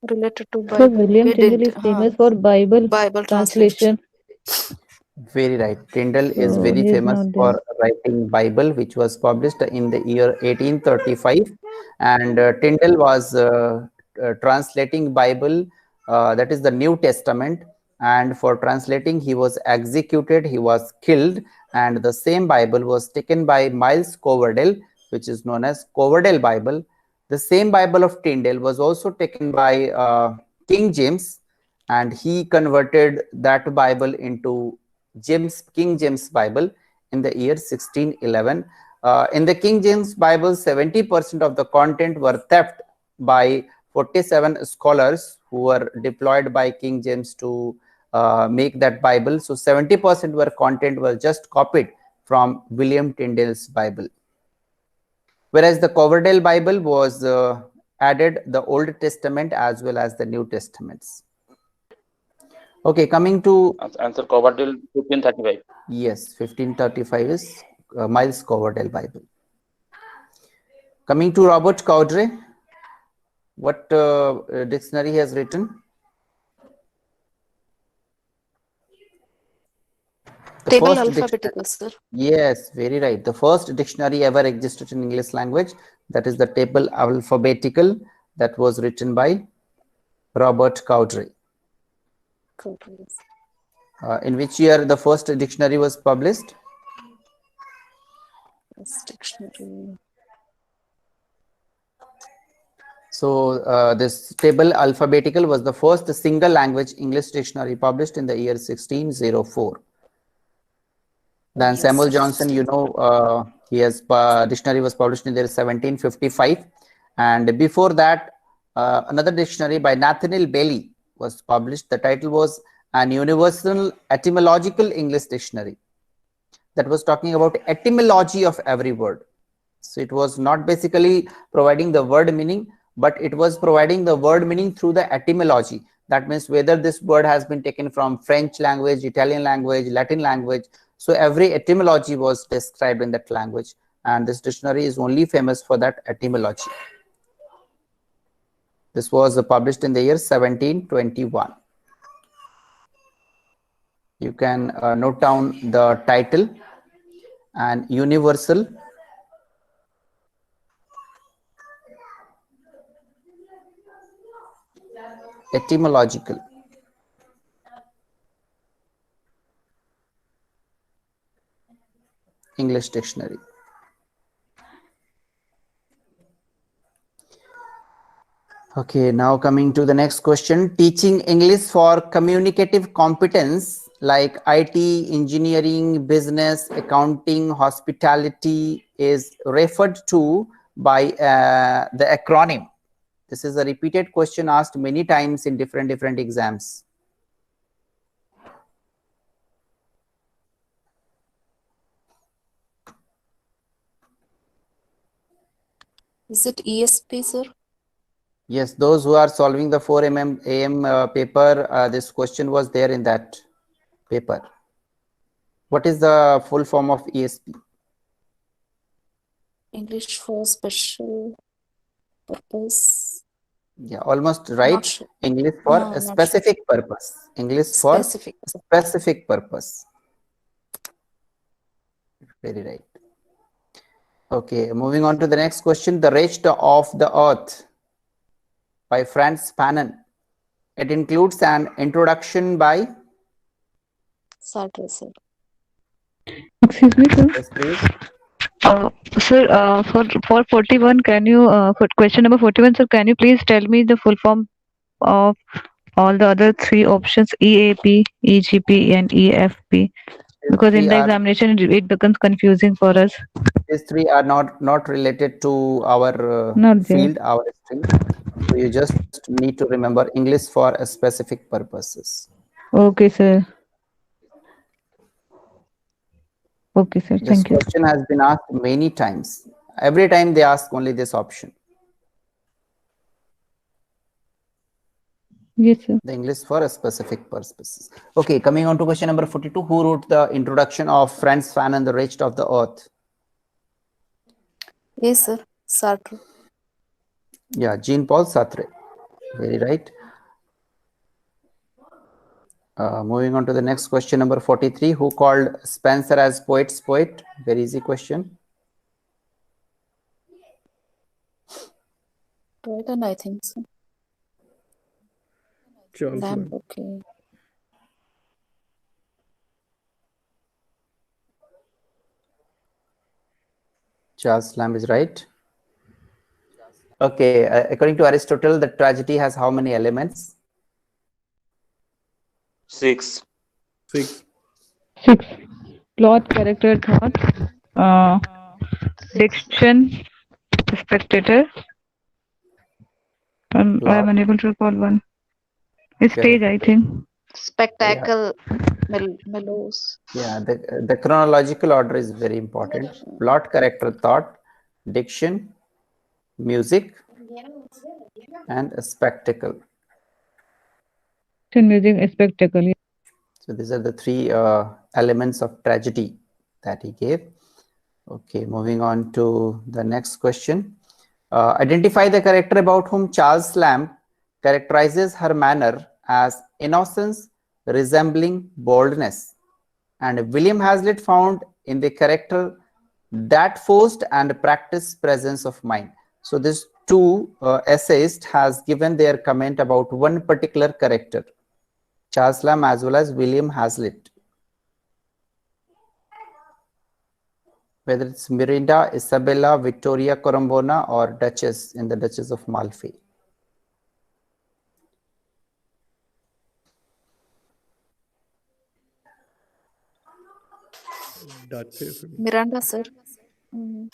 related to So Bible. William He Tyndall did is famous for Bible Bible translation. Very right. Tyndall is So very he is famous not there. for writing Bible, which was published in the year 1835. And Tyndall was translating Bible, that is the New Testament. And for translating, he was executed, he was killed. And the same Bible was taken by Miles Coverdale, which is known as Coverdale Bible. The same Bible of Tyndale was also taken by King James, and he converted that Bible into King James Bible in the year 1611. In the King James Bible, 70% of the content were theft by 47 scholars who were deployed by King James to make that Bible. So 70% were content were just copied from William Tyndale's Bible. Whereas the Coverdale Bible was added the Old Testament as well as the New Testaments. Okay, coming to Answer Coverdale 1535. yes, 1535 is Miles Coverdale Bible. Coming to Robert Cowdray, what dictionary he has written? The Table first alphabetical, sir. Yes, very right. The first dictionary ever existed in English language, that is the Table Alphabetical, that was written by Robert Cowdray. In which year the first dictionary was published? First dictionary. So this Table Alphabetical was the first single language English dictionary published in the year 1604. Then Yes, Samuel sir. Johnson, you know, his dictionary was published in the year 1755. And before that, another dictionary by Nathaniel Bailey was published. The title was An Universal Etymological English Dictionary. That was talking about etymology of every word. So it was not basically providing the word meaning, but it was providing the word meaning through the etymology. That means whether this word has been taken from French language, Italian language, Latin language. So every etymology was described in that language. And this dictionary is only famous for that etymology. This was published in the year 1721. You can note down the title: An Universal Etymological English Dictionary. Okay, now coming to the next question. Teaching English for communicative competence like IT, engineering, business, accounting, hospitality is referred to by the acronym. This is a repeated question asked many times in different exams. Is it ESP, sir? Yes, those who are solving the 4 AM paper, this question was there in that paper. What is the full form of ESP? English for special purpose. Yeah, almost right. Sure. English for No, a specific purpose. English for specific purpose. Very right. Okay, moving on to the next question. The Rest of the Earth by Franz Fanon. It includes an introduction by Sartre, sir. Excuse me, sir. Yes, please. Sir, for 41, can you, for question number 41, sir, can you please tell me the full form of all the other three options, EAP, EGP, and EFP? Because in the examination, it becomes confusing for us. These three are not related to our field, our stream. So you just need to remember English for a specific purposes. Okay, sir. Okay, sir. This Thank you. question has been asked many times. Every time they ask only this option. Yes, sir. The English for a specific purpose. Okay, coming on to question number 42. Who wrote the introduction of Franz Fanon and the Rest of the Earth? Yes, sir. Sartre. Yeah, Jean-Paul Sartre. Very right. Moving on to the next question, number 43. Who called Spencer as poet's poet? Very easy question. Brighton, I think so. Charles Lamb, Lamb. okay. Charles Lamb is right. Okay, according to Aristotle, the tragedy has how many elements? 6. 6. 6. Plot, character, thought, diction, spectator. I'm Plot. unable to recall one. Stage, Correct. I think. Spectacle, mellows. Yeah, the chronological order is very important. Plot, character, thought, diction, music, and a spectacle. Music, spectacle. Yeah. So these are the three elements of tragedy that he gave. Okay, moving on to the next question. Identify the character about whom Charles Lamb characterizes her manner as innocence resembling boldness, and William Hazlitt found in the character that forced and practiced presence of mind. So these two essayists has given their comment about one particular character, Charles Lamb as well as William Hazlitt. Whether it's Miranda, Isabella, Victoria Corombona, or Duchess in the Duchess of Malfi. Duchess. Miranda, sir. Mm.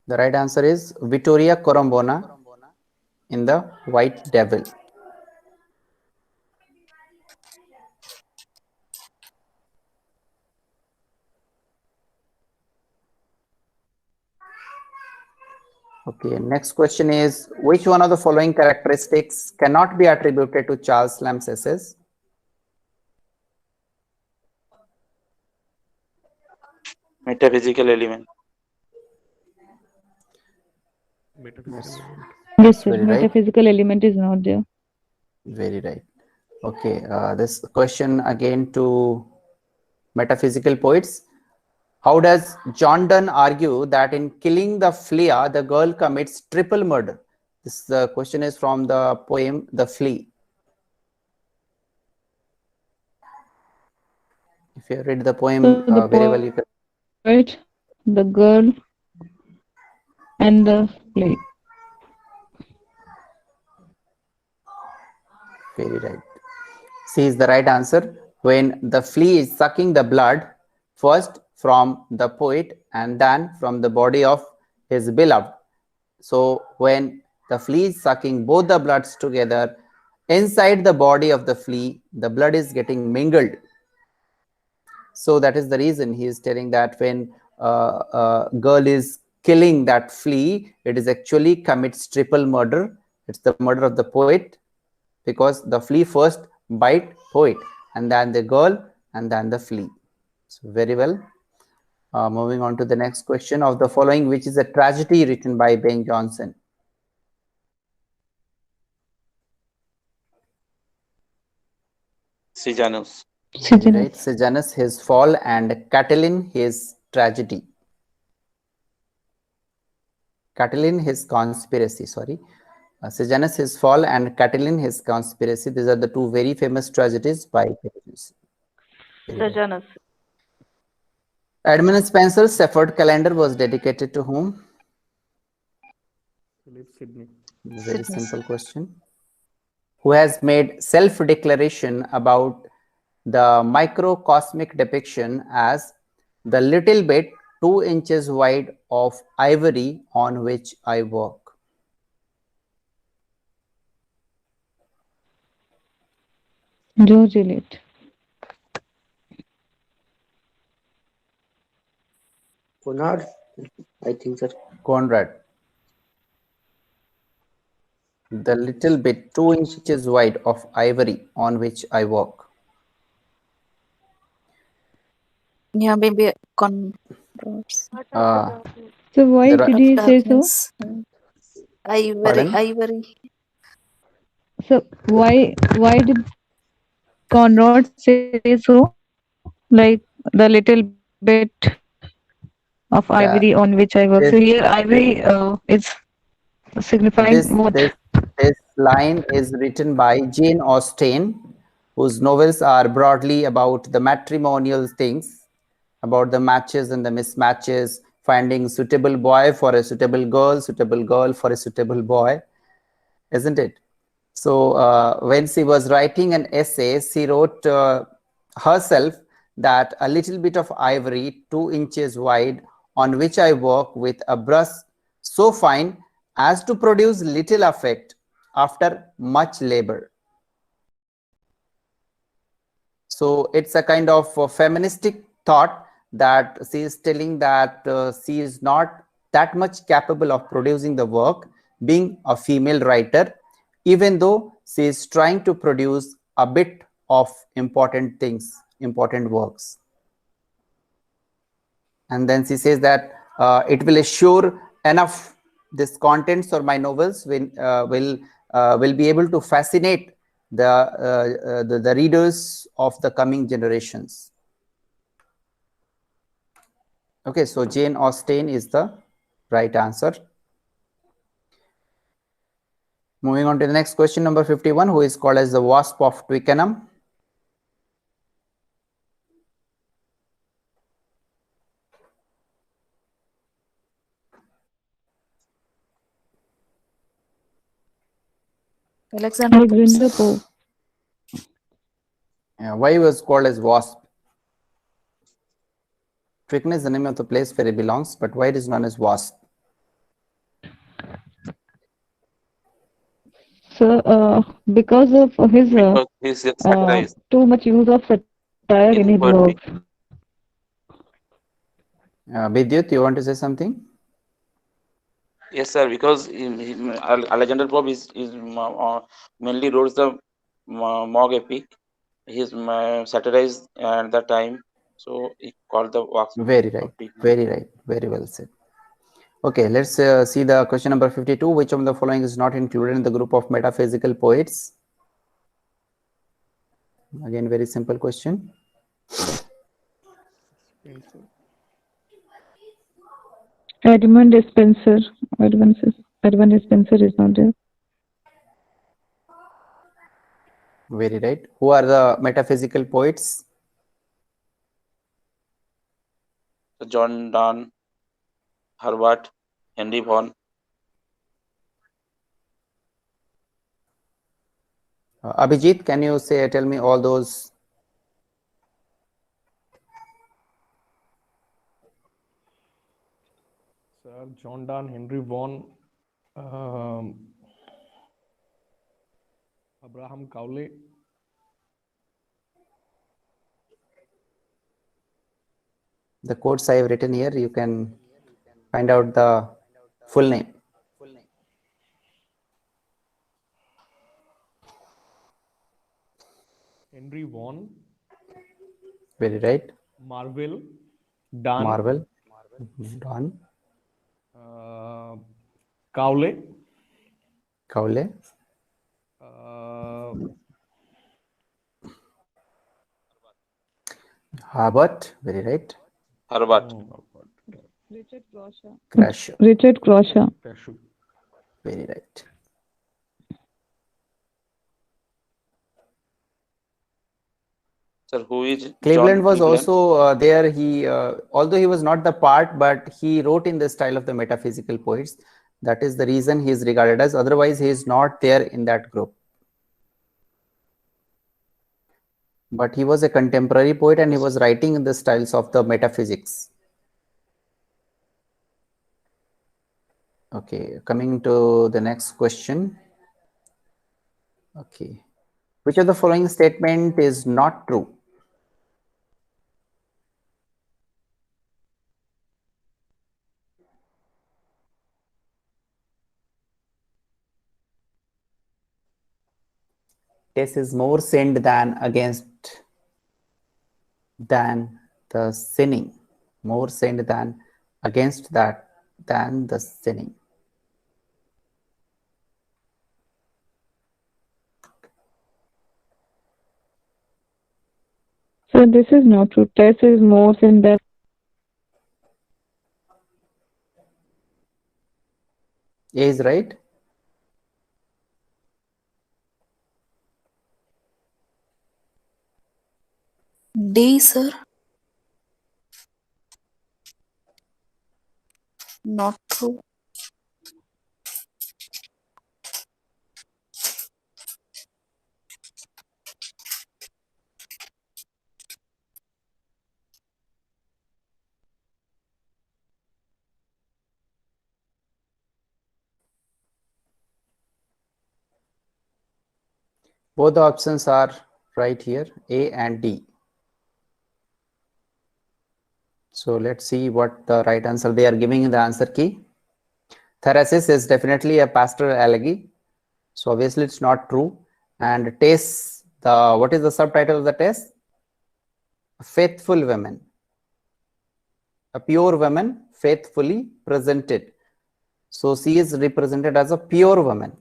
The right answer is Vittoria Corombona in the White Devil. Okay, next question is, which one of the following characteristics cannot be attributed to Charles Lamb's essays? Metaphysical element. Metaphysical element. Yes, sir. Very right. Metaphysical element is not there. Very right. Okay, this question again to metaphysical poets. How does John Donne argue that in killing the flea, the girl commits triple murder? This question is from the poem The Flea. If you read the poem So very well, you can. Right, the girl and the flea. Very right. C is the right answer. When the flea is sucking the blood, first from the poet and then from the body of his beloved. So when the flea is sucking both the bloods together, inside the body of the flea, the blood is getting mingled. So that is the reason he is telling that when a girl is killing that flea, it is actually commits triple murder. It's the murder of the poet, because the flea first bite poet and then the girl and then the flea. So very well. Moving on to the next question. Of the following, which is a tragedy written by Ben Jonson? Sejanus. Right. Sejanus, his fall, and Catiline, his tragedy. Catiline, his conspiracy, sorry. Sejanus, his fall, and Catiline, his conspiracy. These are the two very famous tragedies by Sejanus. Edmund Spencer's Stafford calendar was dedicated to whom? Philip Sidney. Very simple question. Who has made self-declaration about the microcosmic depiction as the little bit 2 inches wide of ivory on which I work? George Eliot. Conrad, I think, sir. Conrad. The little bit 2 inches wide of ivory on which I walk. Yeah, maybe Conrad's. Heart of the Uh, darkness. So why There are- did Of he say so? darkness. Ivory, Pardon? ivory. So why did Conrad say so? Like the little bit of ivory on Yeah, which I work. So here this ivory is signifying this what? this this line is written by Jane Austen, whose novels are broadly about the matrimonial things, about the matches and the mismatches, finding suitable boy for a suitable girl for a suitable boy, isn't it? So when she was writing an essay, she wrote herself that a little bit of ivory 2 inches wide on which I work with a brush so fine as to produce little effect after much labor. So it's a kind of feministic thought that she is telling that she is not that much capable of producing the work, being a female writer, even though she is trying to produce a bit of important things, important works. And then she says that it will assure enough this contents or my novels will be able to fascinate the readers of the coming generations. Okay, so Jane Austen is the right answer. Moving on to the next question, number 51, who is called as the Wasp of Twickenham. Alexander Alexander Pope. Pope. Why he was called as Wasp? Twickenham is the name of the place where he belongs, but why it is known as Wasp? So because of his Because he's satirized too much use of satire in in his poetry. works. Vidyut, you want to say something? Yes, sir. Because Alexander Pope is mainly wrote the Mog epic. He's satirized at that time, so he called the works. Very right. Very right. Very well said. Okay, let's see the question number 52. Which of the following is not included in the group of metaphysical poets? Again, very simple question. Spencer. Edmund Spencer. Edmund Spencer is not there. Very right. Who are the metaphysical poets? So John Donne, Herbert, Henry Vaughan. Abhijit, can you tell me all those? Sir John Donne, Henry Vaughan, Abraham Cowley, The quotes I have written here, you can find out the full name. Henry Vaughan, Very right. Marvell, Donne, Marvel, Don, Cowley, Cowley, Herbert. Very right. Herbert. Richard Crashaw. Crashaw. Richard Crashaw. Very right. Sir, who is Cleveland John was Cleveland? also there. He, although he was not the part, but he wrote in the style of the metaphysical poets. That is the reason he is regarded as. Otherwise, he is not there in that group. But he was a contemporary poet and he was writing in the styles of the metaphysics. Okay, coming to the next question. Okay. Which of the following statement is not true? Tess is more sinned than the sinning. More sinned than against that than the sinning. So this is not true. Tess is more sin than. A is right. D, sir. Not true. Both the options are right here, A and D. So let's see what the right answer they are giving in the answer key. Therasis is definitely a pastoral elegy. So obviously it's not true. And Tess, what is the subtitle of the test? Faithful women. A pure woman, faithfully presented. So she is represented as a pure woman.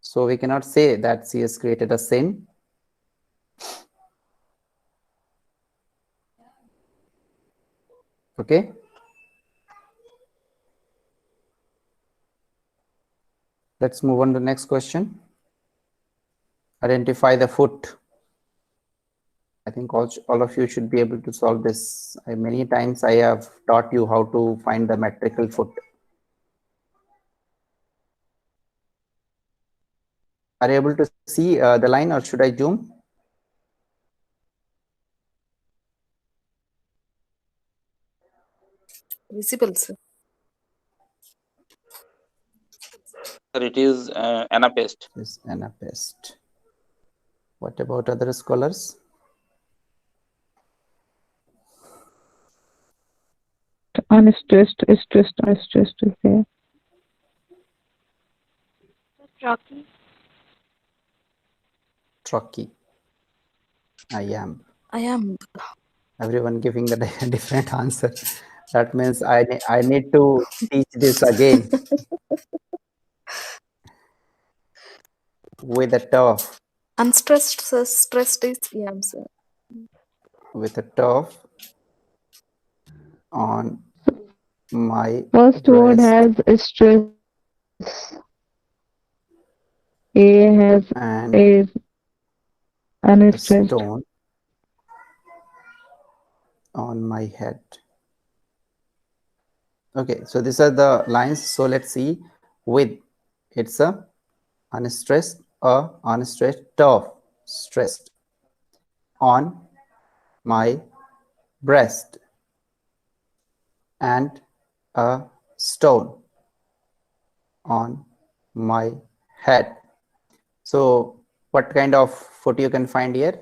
So we cannot say that she has created a sin. Okay. Let's move on to the next question. Identify the foot. I think all of you should be able to solve this. Many times I have taught you how to find the metrical foot. Are you able to see the line, or should I zoom? Visible, sir. Sir, it is Anapest. Yes, Anapest. What about other scholars? Unstressed is there. Rocky. Trocky. I am. Everyone giving the different answer. That means I need to teach this again. With a turf. Unstressed, sir. Stressed is yam, sir. With a turf on my First word breast has stress. A has and is a unstressed. stone on my head. Okay, so these are the lines. So let's see. With, it's a unstressed turf stressed on my breast and a stone on my head. So what kind of foot you can find here?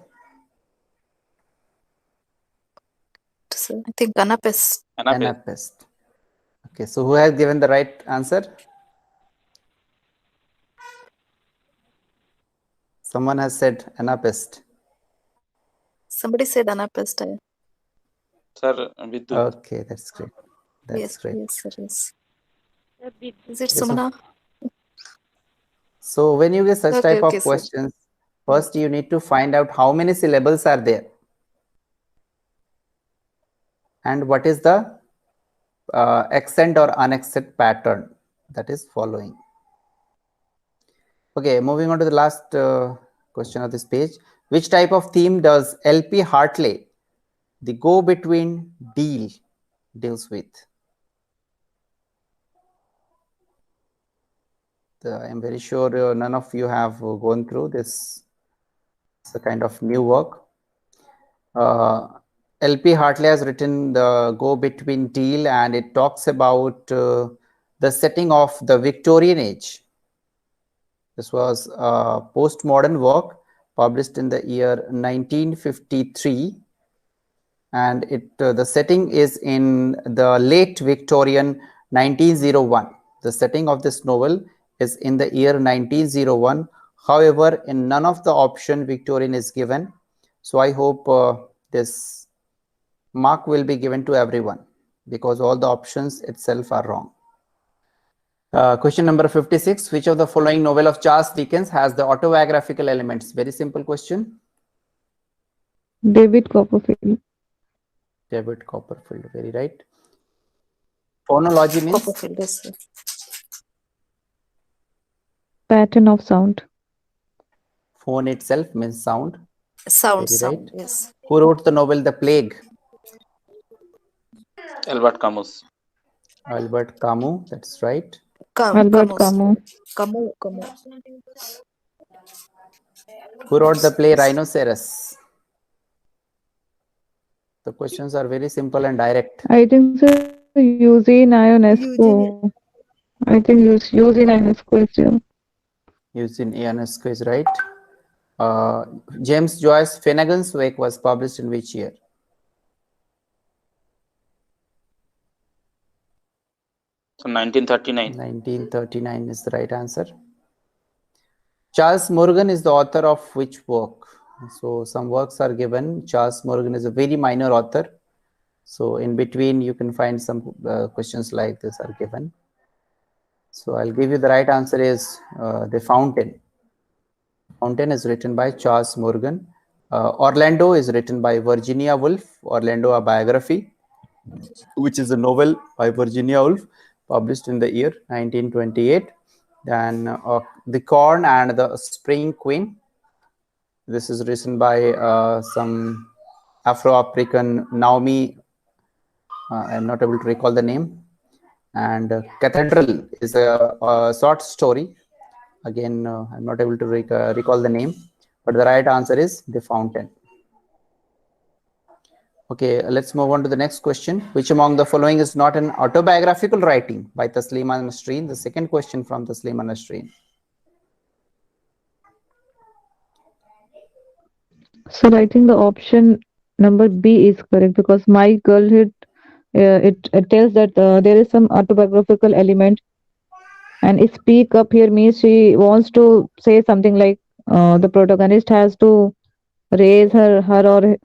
Sir, I think Anapest. Anapest. Okay, so who has given the right answer? Someone has said Anapest. Somebody said Anapest. Sir, Vidyut. Okay, that's great. That's great. Yes, sir, yes. Big Is it Yes, Sumana? So when you get such Okay, type okay, of sir. questions, first you need to find out how many syllables are there and what is the accent or unaccent pattern that is following. Okay, moving on to the last question of this page. Which type of theme does L.P. Hartley, the go-between deals with? I'm very sure none of you have gone through this. It's a kind of new work. L.P. Hartley has written the go-between deal, and it talks about the setting of the Victorian age. This was a postmodern work published in the year 1953, and the setting is in the late Victorian 1901. The setting of this novel is in the year 1901. However, in none of the option Victorian is given. So I hope this mark will be given to everyone because all the options itself are wrong. Question number 56. Which of the following novel of Charles Dickens has the autobiographical elements? Very simple question. David Copperfield. David Copperfield. Very right. Phonology means? Copperfield, yes, sir. Pattern of sound. Phone itself means sound. Sound, Very sound, right. yes. Who wrote the novel The Plague? Albert Camus. Albert Camus. That's right. Albert Camus. Camus. Who wrote the play Rhinoceros? The questions are very simple and direct. I think so. Eugene Ionesco. I think Eugene Ionesco is here. Eugene Ionesco is right. James Joyce Finnegan's Wake was published in which year? So 1939. 1939 is the right answer. Charles Morgan is the author of which work? So some works are given. Charles Morgan is a very minor author. So in between you can find some questions like this are given. So I'll give you the right answer is The Fountain. Fountain is written by Charles Morgan. Orlando is written by Virginia Woolf. Orlando, a biography, which is a novel by Virginia Woolf, published in the year 1928. Then The Corn and the Spring Queen. This is written by some Afro-African Naomi. I'm not able to recall the name. And Cathedral is a short story. Again, I'm not able to recall the name, but the right answer is The Fountain. Okay, let's move on to the next question. Which among the following is not an autobiographical writing by Taslima Nasreen? The second question from Taslima Nasreen. So I think the option number B is correct because My Girlhood, it tells that there is some autobiographical element, and speak up here means she wants to say something like the protagonist has to raise her or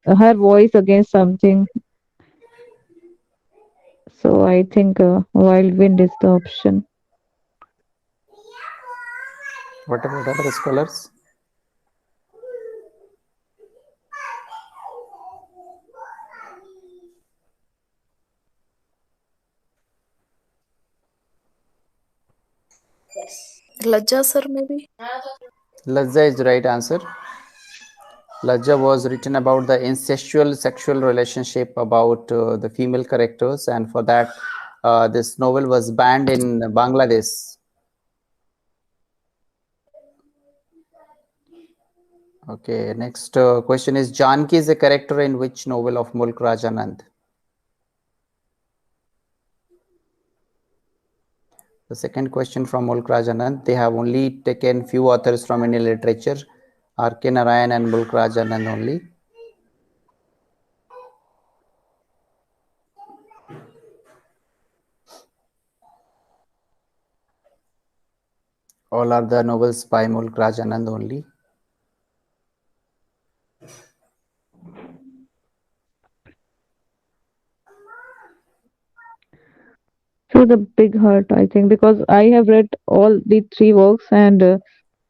her voice against something. So I think Wild Wind is the option. What about other scholars? Lajja, sir, maybe? Lajja is the right answer. Lajja was written about the incestual sexual relationship about the female characters, and for that this novel was banned in Bangladesh. Okay, next question is Janki is a character in which novel of Mulk Raj Anand? The second question from Mulk Raj Anand. They have only taken few authors from Indian literature, R.K. Narayan and Mulk Raj Anand only. All are the novels by Mulk Raj Anand only. So the Big Heart, I think, because I have read all the three works and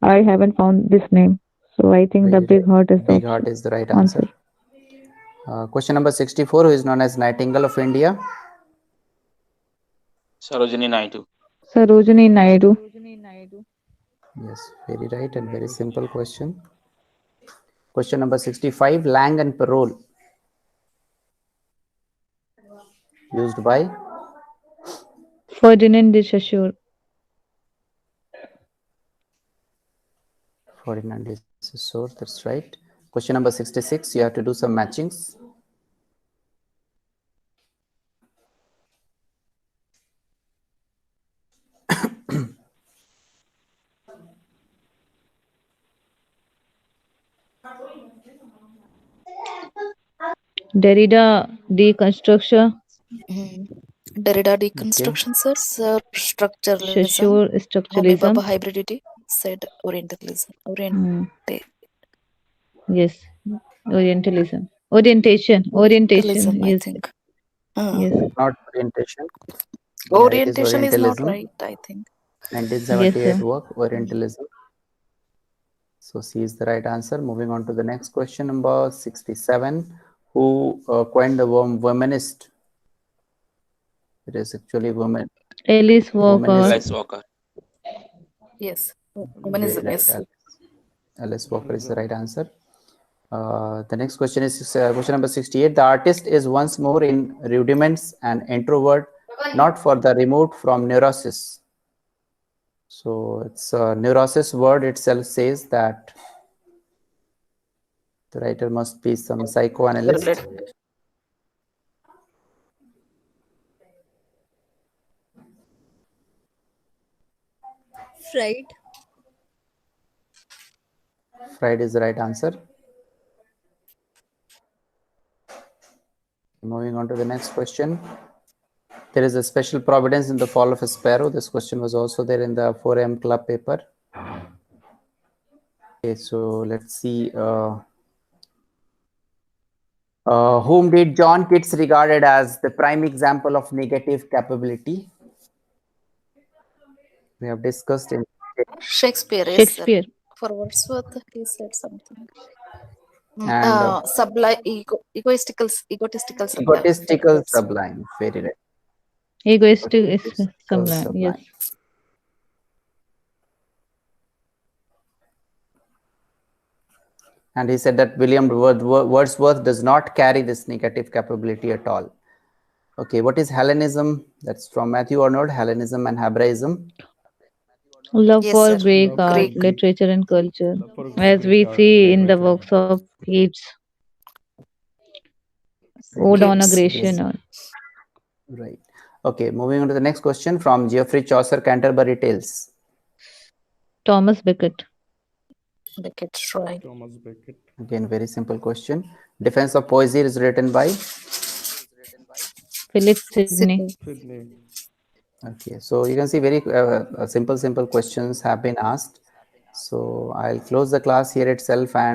I haven't found this name. So I think the Big Heart is the Big Heart is the right answer. Question number 64. Who is known as Nightingale of India? Sarojini Naidu. Sarojini Naidu. Yes, very right and very simple question. Question number 65. Lang and Parole. Used by? Ferdinand de Saussure. Ferdinand de Saussure, that's right. Question number 66. You have to do some matchings. Derrida deconstruction, Derrida deconstruction, sir. Sir, structuralism. Saussure Homi structuralism. Baba hybridity. Said Orientalism. Yes, Orientalism. Orientation. Orientalism, I Yes. think. Yes. Not orientation. Yeah, it is Orientation is not Orientalism. right, I think. 1978 Yes, sir. work, Orientalism. So C is the right answer. Moving on to the next question, number 67. Who coined the term womanist? It is actually woman. Alice Walker. Womanism. Alice Walker. Yes. Very Humanism, right. yes. Alice Walker is the right answer. The next question is question number 68. The artist is once more in rudiments and introvert, not for the removed from neurosis. So it's a neurosis word itself says that the writer must be some psychoanalyst. Freud. Freud is the right answer. Moving on to the next question. There is a special providence in the fall of a sparrow. This question was also there in the 4am club paper. Okay, so let's see. Whom did John Keats regarded as the prime example of negative capability? We have discussed in Shakespeare, yes, Shakespeare. sir. For Wordsworth, he said something. and Sublime, egotistical sublime. egotistical sublime. Very right. Egoistic is Egotistical sublime. Yes. And he said that William Wordsworth does not carry this negative capability at all. Okay, what is Hellenism? That's from Matthew Arnold. Hellenism and Hebraism. Love Yes, for sir. Greek art, Greek. literature, and culture, Love for as Greek we art, see in the literature. works of Keats. Ode on Keats. Aggression. Yes. Right. Okay, moving on to the next question from Geoffrey Chaucer, Canterbury Tales. Thomas Becket. Becket, right. Thomas Becket. Again, very simple question. Defense of Poesy is written by Philip Sidney. Sydney. Okay, so you can see very simple questions have been asked. So I'll close the class here itself and